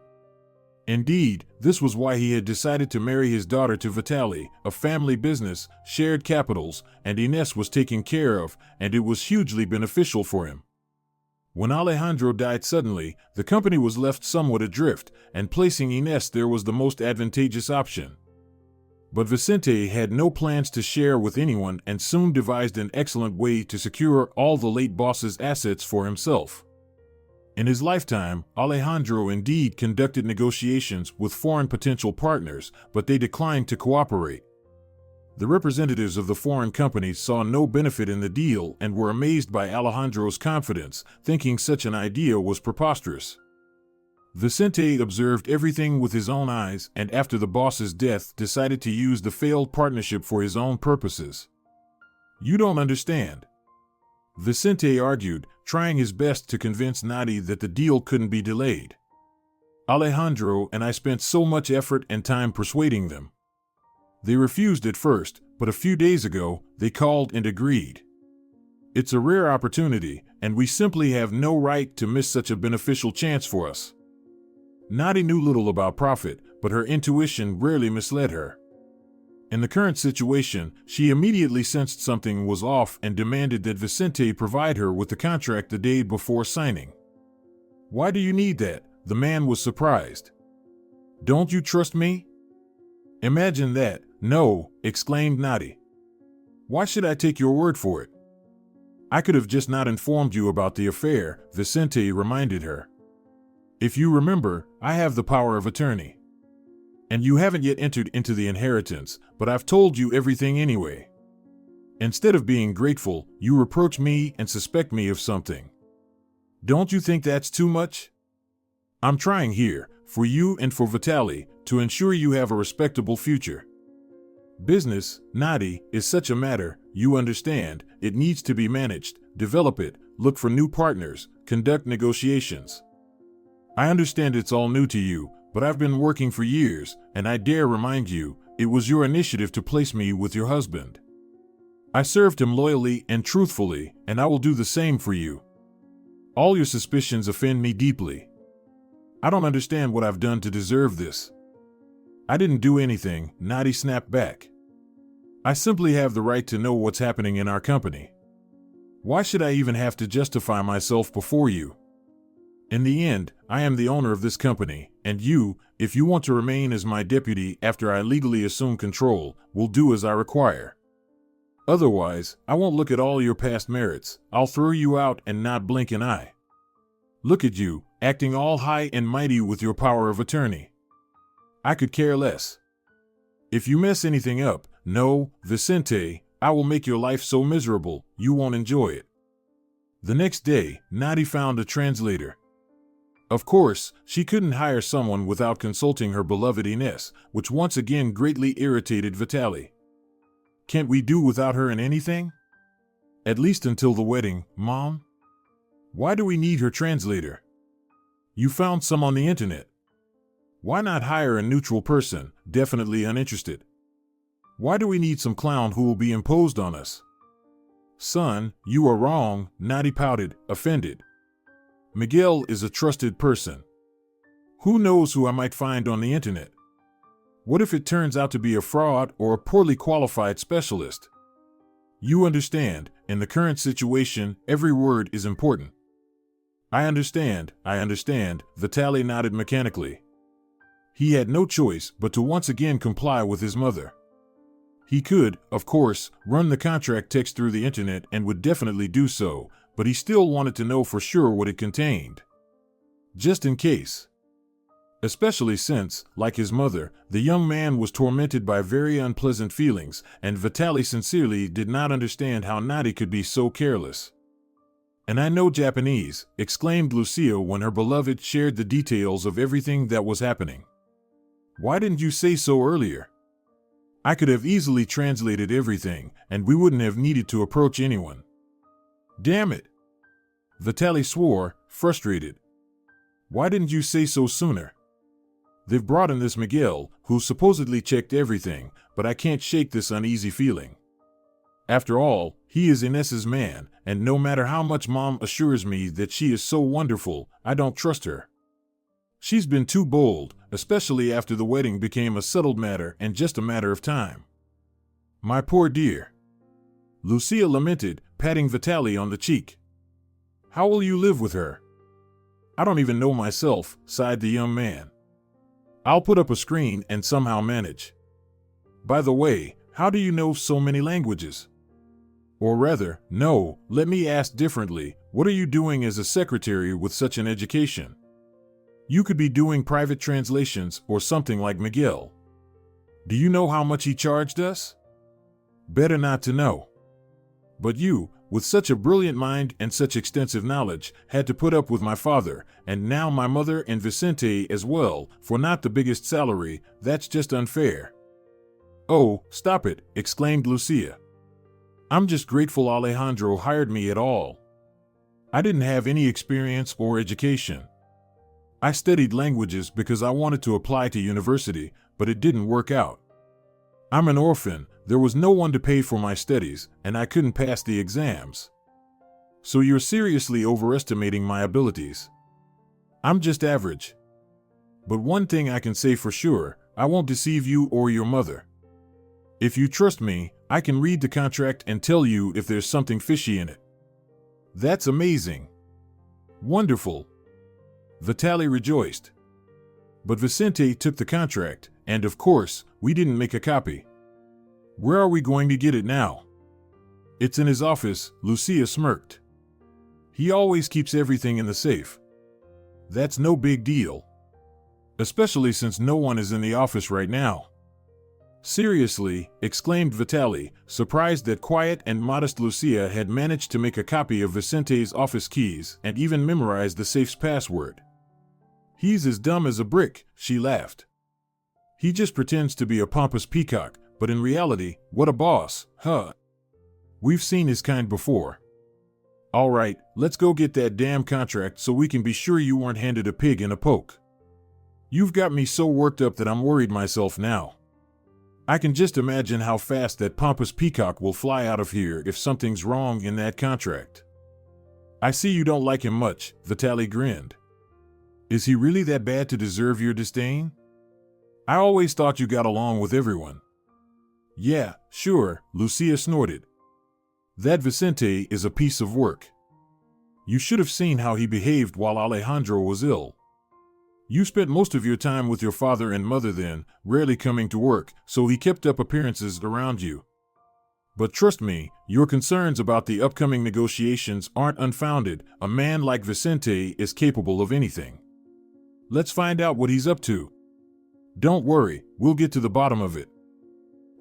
Indeed, this was why he had decided to marry his daughter to Vitaly, a family business, shared capitals, and Ines was taken care of, and it was hugely beneficial for him. When Alejandro died suddenly, the company was left somewhat adrift, and placing Ines there was the most advantageous option. But Vicente had no plans to share with anyone and soon devised an excellent way to secure all the late boss's assets for himself. In his lifetime, Alejandro indeed conducted negotiations with foreign potential partners, but they declined to cooperate. The representatives of the foreign companies saw no benefit in the deal and were amazed by Alejandro's confidence, thinking such an idea was preposterous. Vicente observed everything with his own eyes and after the boss's death decided to use the failed partnership for his own purposes. "You don't understand," Vicente argued, trying his best to convince Nadi that the deal couldn't be delayed. "Alejandro and I spent so much effort and time persuading them. They refused at first, but a few days ago, they called and agreed. It's a rare opportunity, and we simply have no right to miss such a beneficial chance for us." Nadi knew little about profit, but her intuition rarely misled her. In the current situation, she immediately sensed something was off and demanded that Vicente provide her with the contract the day before signing. "Why do you need that?" The man was surprised. "Don't you trust me?" "Imagine that." "No," exclaimed Nadi. "Why should I take your word for it?" "I could have just not informed you about the affair," Vicente reminded her. "If you remember, I have the power of attorney. And you haven't yet entered into the inheritance, but I've told you everything anyway. Instead of being grateful, you reproach me and suspect me of something. Don't you think that's too much? I'm trying here, for you and for Vitaly, to ensure you have a respectable future. Business, Nadi, is such a matter, you understand, it needs to be managed, develop it, look for new partners, conduct negotiations. I understand it's all new to you, but I've been working for years, and I dare remind you, it was your initiative to place me with your husband. I served him loyally and truthfully, and I will do the same for you. All your suspicions offend me deeply. I don't understand what I've done to deserve this." "I didn't do anything," Nadi snapped back. "I simply have the right to know what's happening in our company. Why should I even have to justify myself before you? In the end, I am the owner of this company, and you, if you want to remain as my deputy after I legally assume control, will do as I require. Otherwise, I won't look at all your past merits, I'll throw you out and not blink an eye. Look at you, acting all high and mighty with your power of attorney. I could care less. If you mess anything up, no, Vicente, I will make your life so miserable, you won't enjoy it." The next day, Nadi found a translator. Of course, she couldn't hire someone without consulting her beloved Ines, which once again greatly irritated Vitaly. "Can't we do without her in anything? At least until the wedding, Mom? Why do we need her translator? You found some on the internet. Why not hire a neutral person, definitely uninterested? Why do we need some clown who will be imposed on us?" "Son, you are wrong," Nadi pouted, offended. "Miguel is a trusted person. Who knows who I might find on the internet? What if it turns out to be a fraud or a poorly qualified specialist? You understand, in the current situation, every word is important." I understand, Vitaly nodded mechanically. He had no choice but to once again comply with his mother. He could, of course, run the contract text through the internet and would definitely do so, but he still wanted to know for sure what it contained. Just in case. Especially since, like his mother, the young man was tormented by very unpleasant feelings, and Vitaly sincerely did not understand how Nadi could be so careless. "And I know Japanese," exclaimed Lucia when her beloved shared the details of everything that was happening. "Why didn't you say so earlier? I could have easily translated everything, and we wouldn't have needed to approach anyone." "Damn it!" Vitaly swore, frustrated. "Why didn't you say so sooner?" They've brought in this Miguel, who supposedly checked everything, but I can't shake this uneasy feeling. After all, he is Inez's man, and no matter how much Mom assures me that she is so wonderful, I don't trust her. She's been too bold, especially after the wedding became a settled matter and just a matter of time. My poor dear. Lucia lamented, patting Vitaly on the cheek. How will you live with her? I don't even know myself, sighed the young man. I'll put up a screen and somehow manage. By the way, how do you know so many languages? Or rather, no, let me ask differently, what are you doing as a secretary with such an education? You could be doing private translations or something like Miguel. Do you know how much he charged us? Better not to know. But you, with such a brilliant mind and such extensive knowledge, had to put up with my father, and now my mother and Vicente as well, for not the biggest salary. That's just unfair. Oh, stop it, exclaimed Lucia. I'm just grateful Alejandro hired me at all. I didn't have any experience or education. I studied languages because I wanted to apply to university, but it didn't work out. I'm an orphan, there was no one to pay for my studies, and I couldn't pass the exams. So you're seriously overestimating my abilities. I'm just average. But one thing I can say for sure, I won't deceive you or your mother. If you trust me, I can read the contract and tell you if there's something fishy in it. That's amazing. Wonderful. Vitaly rejoiced. But Vicente took the contract, and of course, we didn't make a copy. Where are we going to get it now? It's in his office, Lucia smirked. He always keeps everything in the safe. That's no big deal. Especially since no one is in the office right now. Seriously, exclaimed Vitaly, surprised that quiet and modest Lucia had managed to make a copy of Vicente's office keys and even memorize the safe's password. He's as dumb as a brick, she laughed. He just pretends to be a pompous peacock, but in reality, what a boss, huh? We've seen his kind before. All right, let's go get that damn contract so we can be sure you weren't handed a pig in a poke. You've got me so worked up that I'm worried myself now. I can just imagine how fast that pompous peacock will fly out of here if something's wrong in that contract. I see you don't like him much, Vitaly grinned. Is he really that bad to deserve your disdain? I always thought you got along with everyone. Yeah, sure, Lucia snorted. That Vicente is a piece of work. You should have seen how he behaved while Alejandro was ill. You spent most of your time with your father and mother then, rarely coming to work, so he kept up appearances around you. But trust me, your concerns about the upcoming negotiations aren't unfounded. A man like Vicente is capable of anything. Let's find out what he's up to. Don't worry, we'll get to the bottom of it.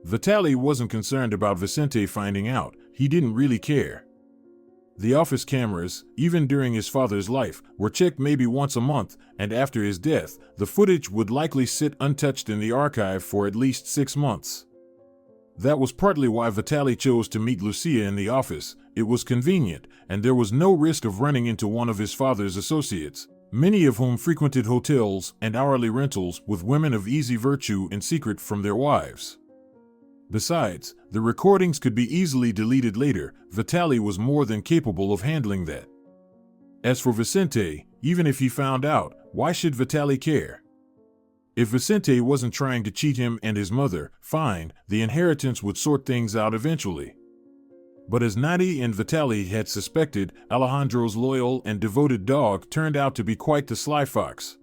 Vitaly wasn't concerned about Vicente finding out. He didn't really care. The office cameras, even during his father's life, were checked maybe once a month, and after his death, the footage would likely sit untouched in the archive for at least 6 months. That was partly why Vitaly chose to meet Lucia in the office. It was convenient, and there was no risk of running into one of his father's associates, many of whom frequented hotels and hourly rentals with women of easy virtue in secret from their wives. Besides, the recordings could be easily deleted later. Vitaly was more than capable of handling that. As for Vicente, even if he found out, why should Vitaly care? If Vicente wasn't trying to cheat him and his mother, fine, the inheritance would sort things out eventually. But as Nadi and Vitaly had suspected, Alejandro's loyal and devoted dog turned out to be quite the sly fox.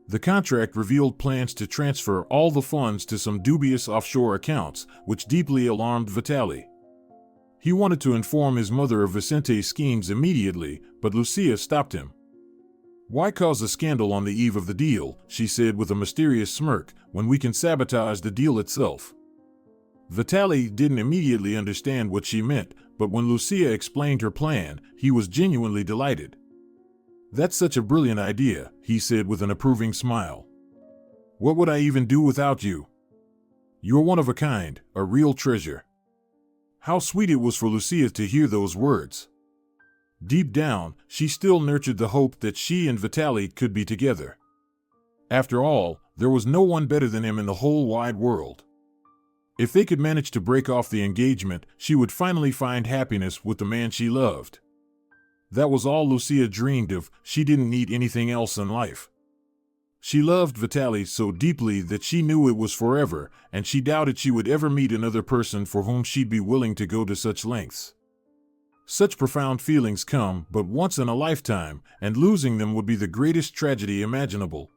The contract revealed plans to transfer all the funds to some dubious offshore accounts, which deeply alarmed Vitaly. He wanted to inform his mother of Vicente's schemes immediately, but Lucia stopped him. Why cause a scandal on the eve of the deal, she said with a mysterious smirk, when we can sabotage the deal itself? Vitaly didn't immediately understand what she meant, but when Lucia explained her plan, he was genuinely delighted. That's such a brilliant idea, he said with an approving smile. What would I even do without you? You're one of a kind, a real treasure. How sweet it was for Lucia to hear those words. Deep down, she still nurtured the hope that she and Vitaly could be together. After all, There was no one better than him in the whole wide world. If they could manage to break off the engagement, she would finally find happiness with the man she loved. That was all Lucia dreamed of. She didn't need anything else in life. She loved Vitaly so deeply that she knew it was forever, and she doubted she would ever meet another person for whom she'd be willing to go to such lengths. Such profound feelings come but once in a lifetime, and losing them would be the greatest tragedy imaginable.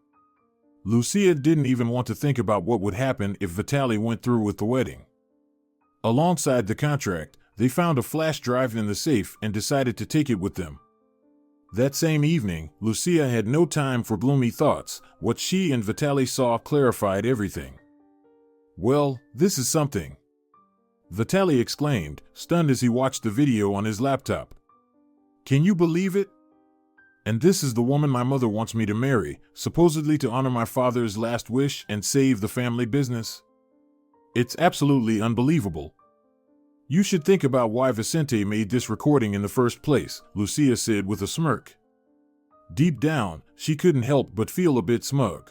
Lucia didn't even want to think about what would happen if Vitaly went through with the wedding. Alongside the contract, they found a flash drive in the safe and decided to take it with them. That same evening, Lucia had no time for gloomy thoughts. What she and Vitaly saw clarified everything. "Well, this is something," Vitaly exclaimed, stunned as he watched the video on his laptop. "Can you believe it? And this is the woman my mother wants me to marry, supposedly to honor my father's last wish and save the family business. It's absolutely unbelievable." "You should think about why Vicente made this recording in the first place," Lucia said with a smirk. Deep down, she couldn't help but feel a bit smug.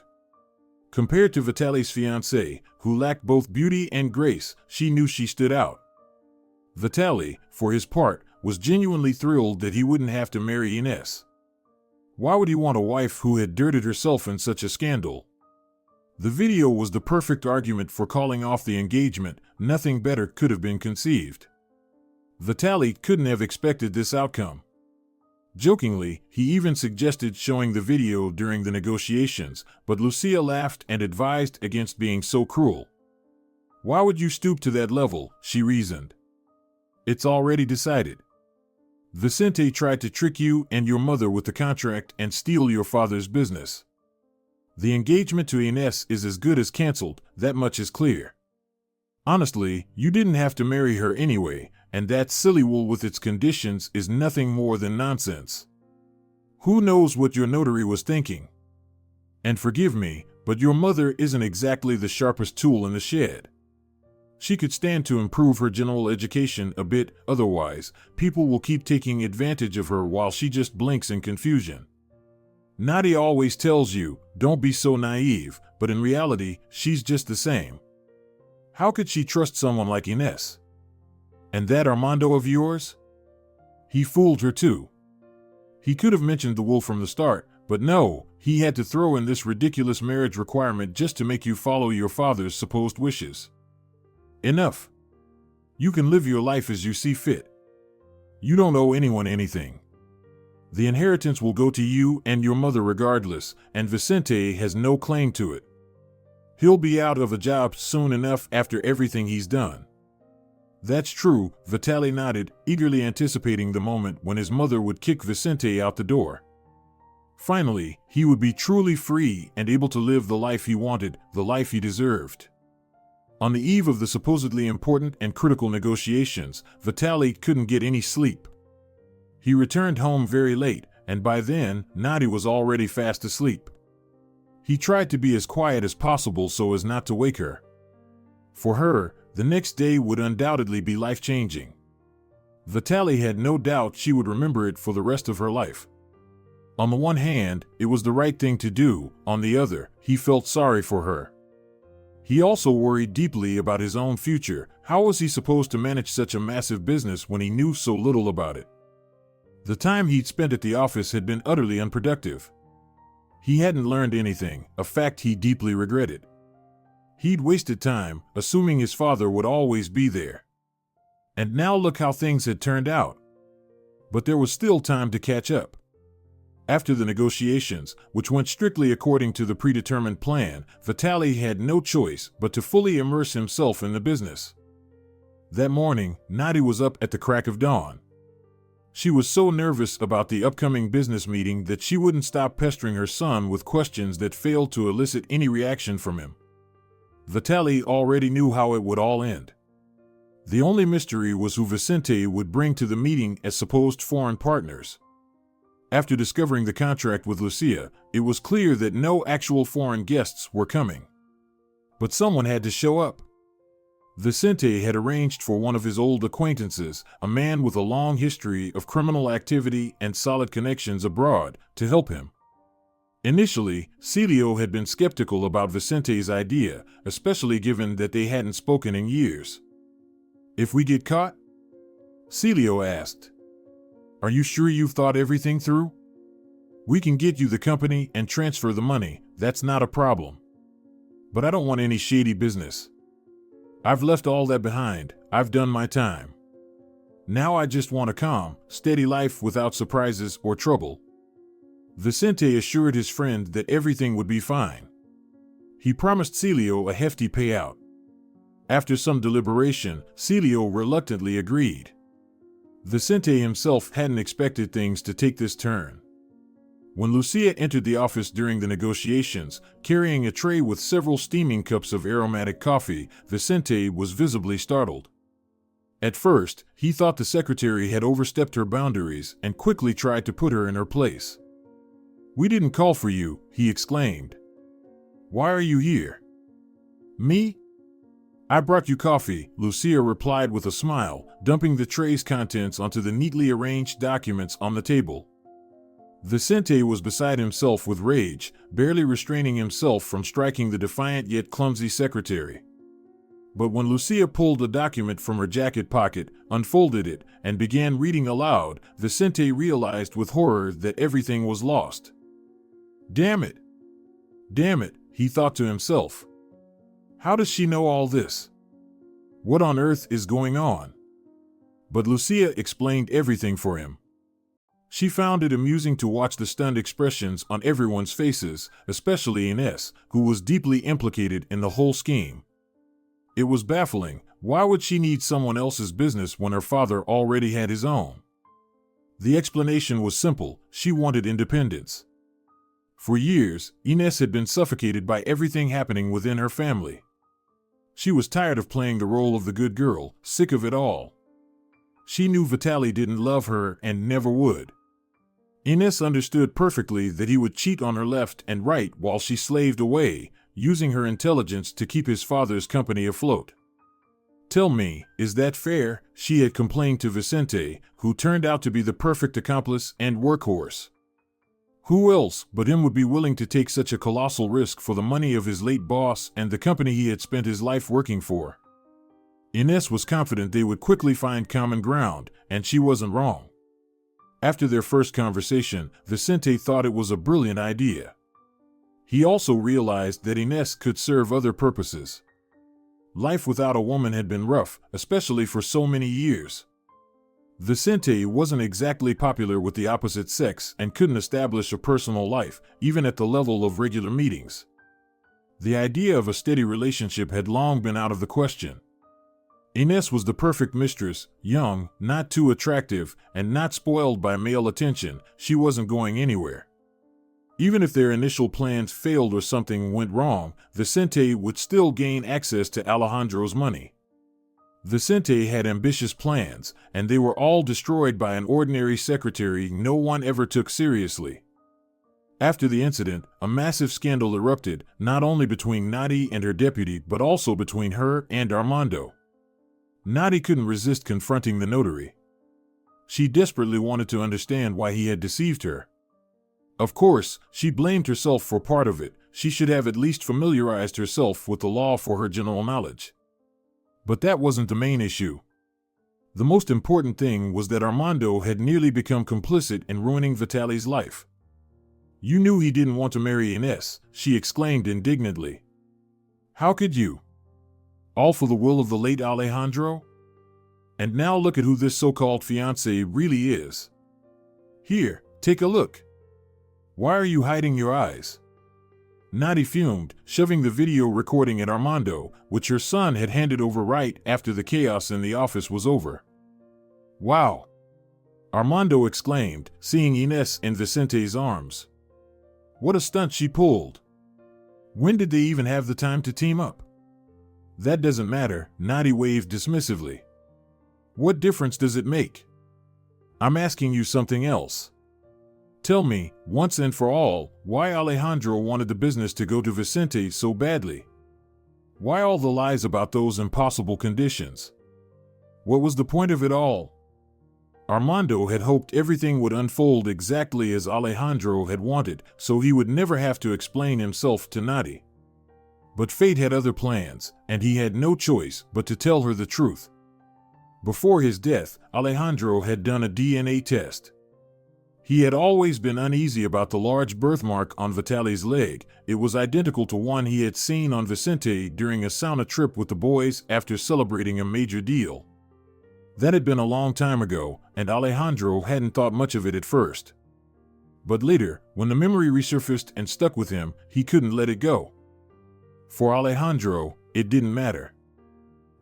Compared to Vitaly's fiancée, who lacked both beauty and grace, she knew she stood out. Vitaly, for his part, was genuinely thrilled that he wouldn't have to marry Ines. Why would he want a wife who had dirtied herself in such a scandal? The video was the perfect argument for calling off the engagement. Nothing better could have been conceived. Vitaly couldn't have expected this outcome. Jokingly, he even suggested showing the video during the negotiations, but Lucia laughed and advised against being so cruel. "Why would you stoop to that level?" she reasoned. "It's already decided. Vicente tried to trick you and your mother with the contract and steal your father's business. The engagement to Ines is as good as canceled, that much is clear. Honestly, you didn't have to marry her anyway, and that silly will with its conditions is nothing more than nonsense. Who knows what your notary was thinking? And forgive me, but your mother isn't exactly the sharpest tool in the shed. She could stand to improve her general education a bit, otherwise, people will keep taking advantage of her while she just blinks in confusion. Nadia always tells you, don't be so naive, but in reality, she's just the same. How could she trust someone like Ines? And that Armando of yours? He fooled her too. He could have mentioned the will from the start, but no, he had to throw in this ridiculous marriage requirement just to make you follow your father's supposed wishes. Enough. You can live your life as you see fit. You don't owe anyone anything. The inheritance will go to you and your mother regardless, and Vicente has no claim to it. He'll be out of a job soon enough after everything he's done." "That's true," Vitaly nodded, eagerly anticipating the moment when his mother would kick Vicente out the door. Finally, he would be truly free and able to live the life he wanted, the life he deserved. On the eve of the supposedly important and critical negotiations, Vitaly couldn't get any sleep. He returned home very late, and by then, Nadia was already fast asleep. He tried to be as quiet as possible so as not to wake her. For her, the next day would undoubtedly be life-changing. Vitaly had no doubt she would remember it for the rest of her life. On the one hand, it was the right thing to do. On the other, he felt sorry for her. He also worried deeply about his own future. How was he supposed to manage such a massive business when he knew so little about it? The time he'd spent at the office had been utterly unproductive. He hadn't learned anything, a fact he deeply regretted. He'd wasted time, assuming his father would always be there. And now look how things had turned out. But there was still time to catch up. After the negotiations, which went strictly according to the predetermined plan, Vitaly had no choice but to fully immerse himself in the business. That morning, Nadia was up at the crack of dawn. She was so nervous about the upcoming business meeting that she wouldn't stop pestering her son with questions that failed to elicit any reaction from him. Vitaly already knew how it would all end. The only mystery was who Vicente would bring to the meeting as supposed foreign partners. After discovering the contract with Lucia, it was clear that no actual foreign guests were coming. But someone had to show up. Vicente had arranged for one of his old acquaintances, a man with a long history of criminal activity and solid connections abroad, to help him. Initially, Celio had been skeptical about Vicente's idea, especially given that they hadn't spoken in years. "If we get caught?" Celio asked. "Are you sure you've thought everything through? We can get you the company and transfer the money, that's not a problem. But I don't want any shady business. I've left all that behind, I've done my time. Now I just want a calm, steady life without surprises or trouble." Vicente assured his friend that everything would be fine. He promised Celio a hefty payout. After some deliberation, Celio reluctantly agreed. Vicente himself hadn't expected things to take this turn. When Lucia entered the office during the negotiations, carrying a tray with several steaming cups of aromatic coffee, Vicente was visibly startled. At first, he thought the secretary had overstepped her boundaries and quickly tried to put her in her place. "We didn't call for you," he exclaimed. "Why are you here?" "Me? I brought you coffee," Lucia replied with a smile, dumping the tray's contents onto the neatly arranged documents on the table. Vicente was beside himself with rage, barely restraining himself from striking the defiant yet clumsy secretary. But when Lucia pulled a document from her jacket pocket, unfolded it, and began reading aloud, Vicente realized with horror that everything was lost. Damn it, he thought to himself. How does she know all this? What on earth is going on? But Lucia explained everything for him. She found it amusing to watch the stunned expressions on everyone's faces, especially Ines, who was deeply implicated in the whole scheme. It was baffling. Why would she need someone else's business when her father already had his own? The explanation was simple. She wanted independence. For years, Ines had been suffocated by everything happening within her family. She was tired of playing the role of the good girl, sick of it all. She knew Vitaly didn't love her and never would. Ines understood perfectly that he would cheat on her left and right while she slaved away, using her intelligence to keep his father's company afloat. "Tell me, is that fair?" she had complained to Vicente, who turned out to be the perfect accomplice and workhorse. Who else but him would be willing to take such a colossal risk for the money of his late boss and the company he had spent his life working for? Ines was confident they would quickly find common ground, and she wasn't wrong. After their first conversation, Vicente thought it was a brilliant idea. He also realized that Ines could serve other purposes. Life without a woman had been rough, especially for so many years. Vicente wasn't exactly popular with the opposite sex and couldn't establish a personal life, even at the level of regular meetings. The idea of a steady relationship had long been out of the question. Ines was the perfect mistress, young, not too attractive, and not spoiled by male attention. She wasn't going anywhere. Even if their initial plans failed or something went wrong, Vicente would still gain access to Alejandro's money. Vicente had ambitious plans, and they were all destroyed by an ordinary secretary no one ever took seriously. After the incident, a massive scandal erupted, not only between Nadi and her deputy but also between her and Armando. Nadi couldn't resist confronting the notary. She desperately wanted to understand why he had deceived her. Of course, she blamed herself for part of it. She should have at least familiarized herself with the law for her general knowledge. But that wasn't the main issue. The most important thing was that Armando had nearly become complicit in ruining Vitaly's life. "You knew he didn't want to marry Ines," she exclaimed indignantly. "How could you? All for the will of the late Alejandro? And now look at who this so-called fiancé really is. Here, take a look. Why are you hiding your eyes?" Nadi fumed, shoving the video recording at Armando, which her son had handed over right after the chaos in the office was over. "Wow!" Armando exclaimed, seeing Ines in Vicente's arms. "What a stunt she pulled! When did they even have the time to team up?" "That doesn't matter," Nadi waved dismissively. "What difference does it make? I'm asking you something else. Tell me, once and for all, why Alejandro wanted the business to go to Vicente so badly. Why all the lies about those impossible conditions? What was the point of it all?" Armando had hoped everything would unfold exactly as Alejandro had wanted, so he would never have to explain himself to Nadi. But fate had other plans, and he had no choice but to tell her the truth. Before his death, Alejandro had done a DNA test. He had always been uneasy about the large birthmark on Vitali's leg. It was identical to one he had seen on Vicente during a sauna trip with the boys after celebrating a major deal. That had been a long time ago, and Alejandro hadn't thought much of it at first. But later, when the memory resurfaced and stuck with him, he couldn't let it go. For Alejandro, it didn't matter.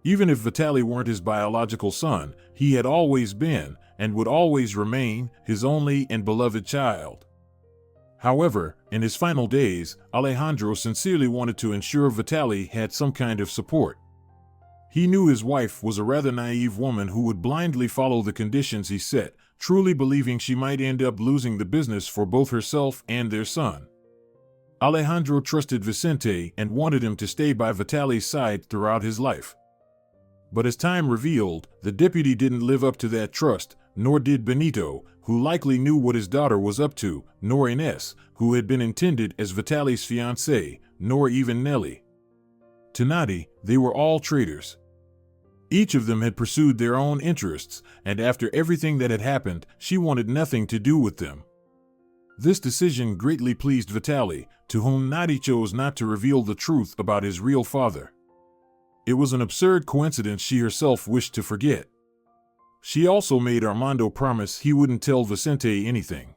Even if Vitali weren't his biological son, he had always been, and would always remain, his only and beloved child. However, in his final days, Alejandro sincerely wanted to ensure Vitali had some kind of support. He knew his wife was a rather naive woman who would blindly follow the conditions he set, truly believing she might end up losing the business for both herself and their son. Alejandro trusted Vicente and wanted him to stay by Vitali's side throughout his life. But as time revealed, the deputy didn't live up to that trust, nor did Benito, who likely knew what his daughter was up to, nor Ines, who had been intended as Vitali's fiancée, nor even Nellie. To Nadi, they were all traitors. Each of them had pursued their own interests, and after everything that had happened, she wanted nothing to do with them. This decision greatly pleased Vitali, to whom Nadi chose not to reveal the truth about his real father. It was an absurd coincidence she herself wished to forget. She also made Armando promise he wouldn't tell Vicente anything.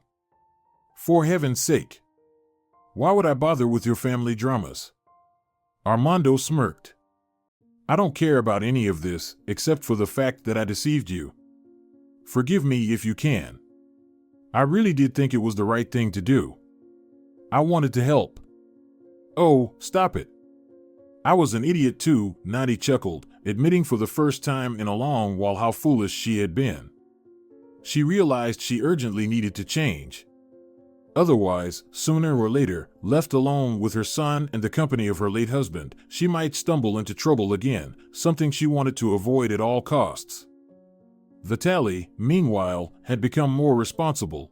For heaven's sake! Why would I bother with your family dramas? Armando smirked. I don't care about any of this, except for the fact that I deceived you. Forgive me if you can. I really did think it was the right thing to do. I wanted to help. Oh, stop it. I was an idiot too, Nadi chuckled, admitting for the first time in a long while how foolish she had been. She realized she urgently needed to change. Otherwise, sooner or later, left alone with her son and the company of her late husband, she might stumble into trouble again, something she wanted to avoid at all costs. Vitali, meanwhile, had become more responsible.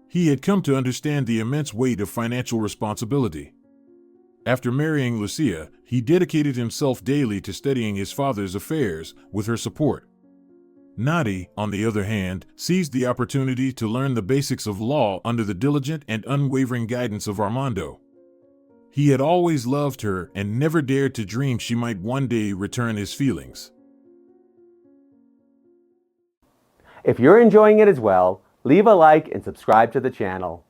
He had come to understand the immense weight of financial responsibility. After marrying Lucia, he dedicated himself daily to studying his father's affairs, with her support. Nadi, on the other hand, seized the opportunity to learn the basics of law under the diligent and unwavering guidance of Armando. He had always loved her and never dared to dream she might one day return his feelings. If you're enjoying it as well, leave a like and subscribe to the channel.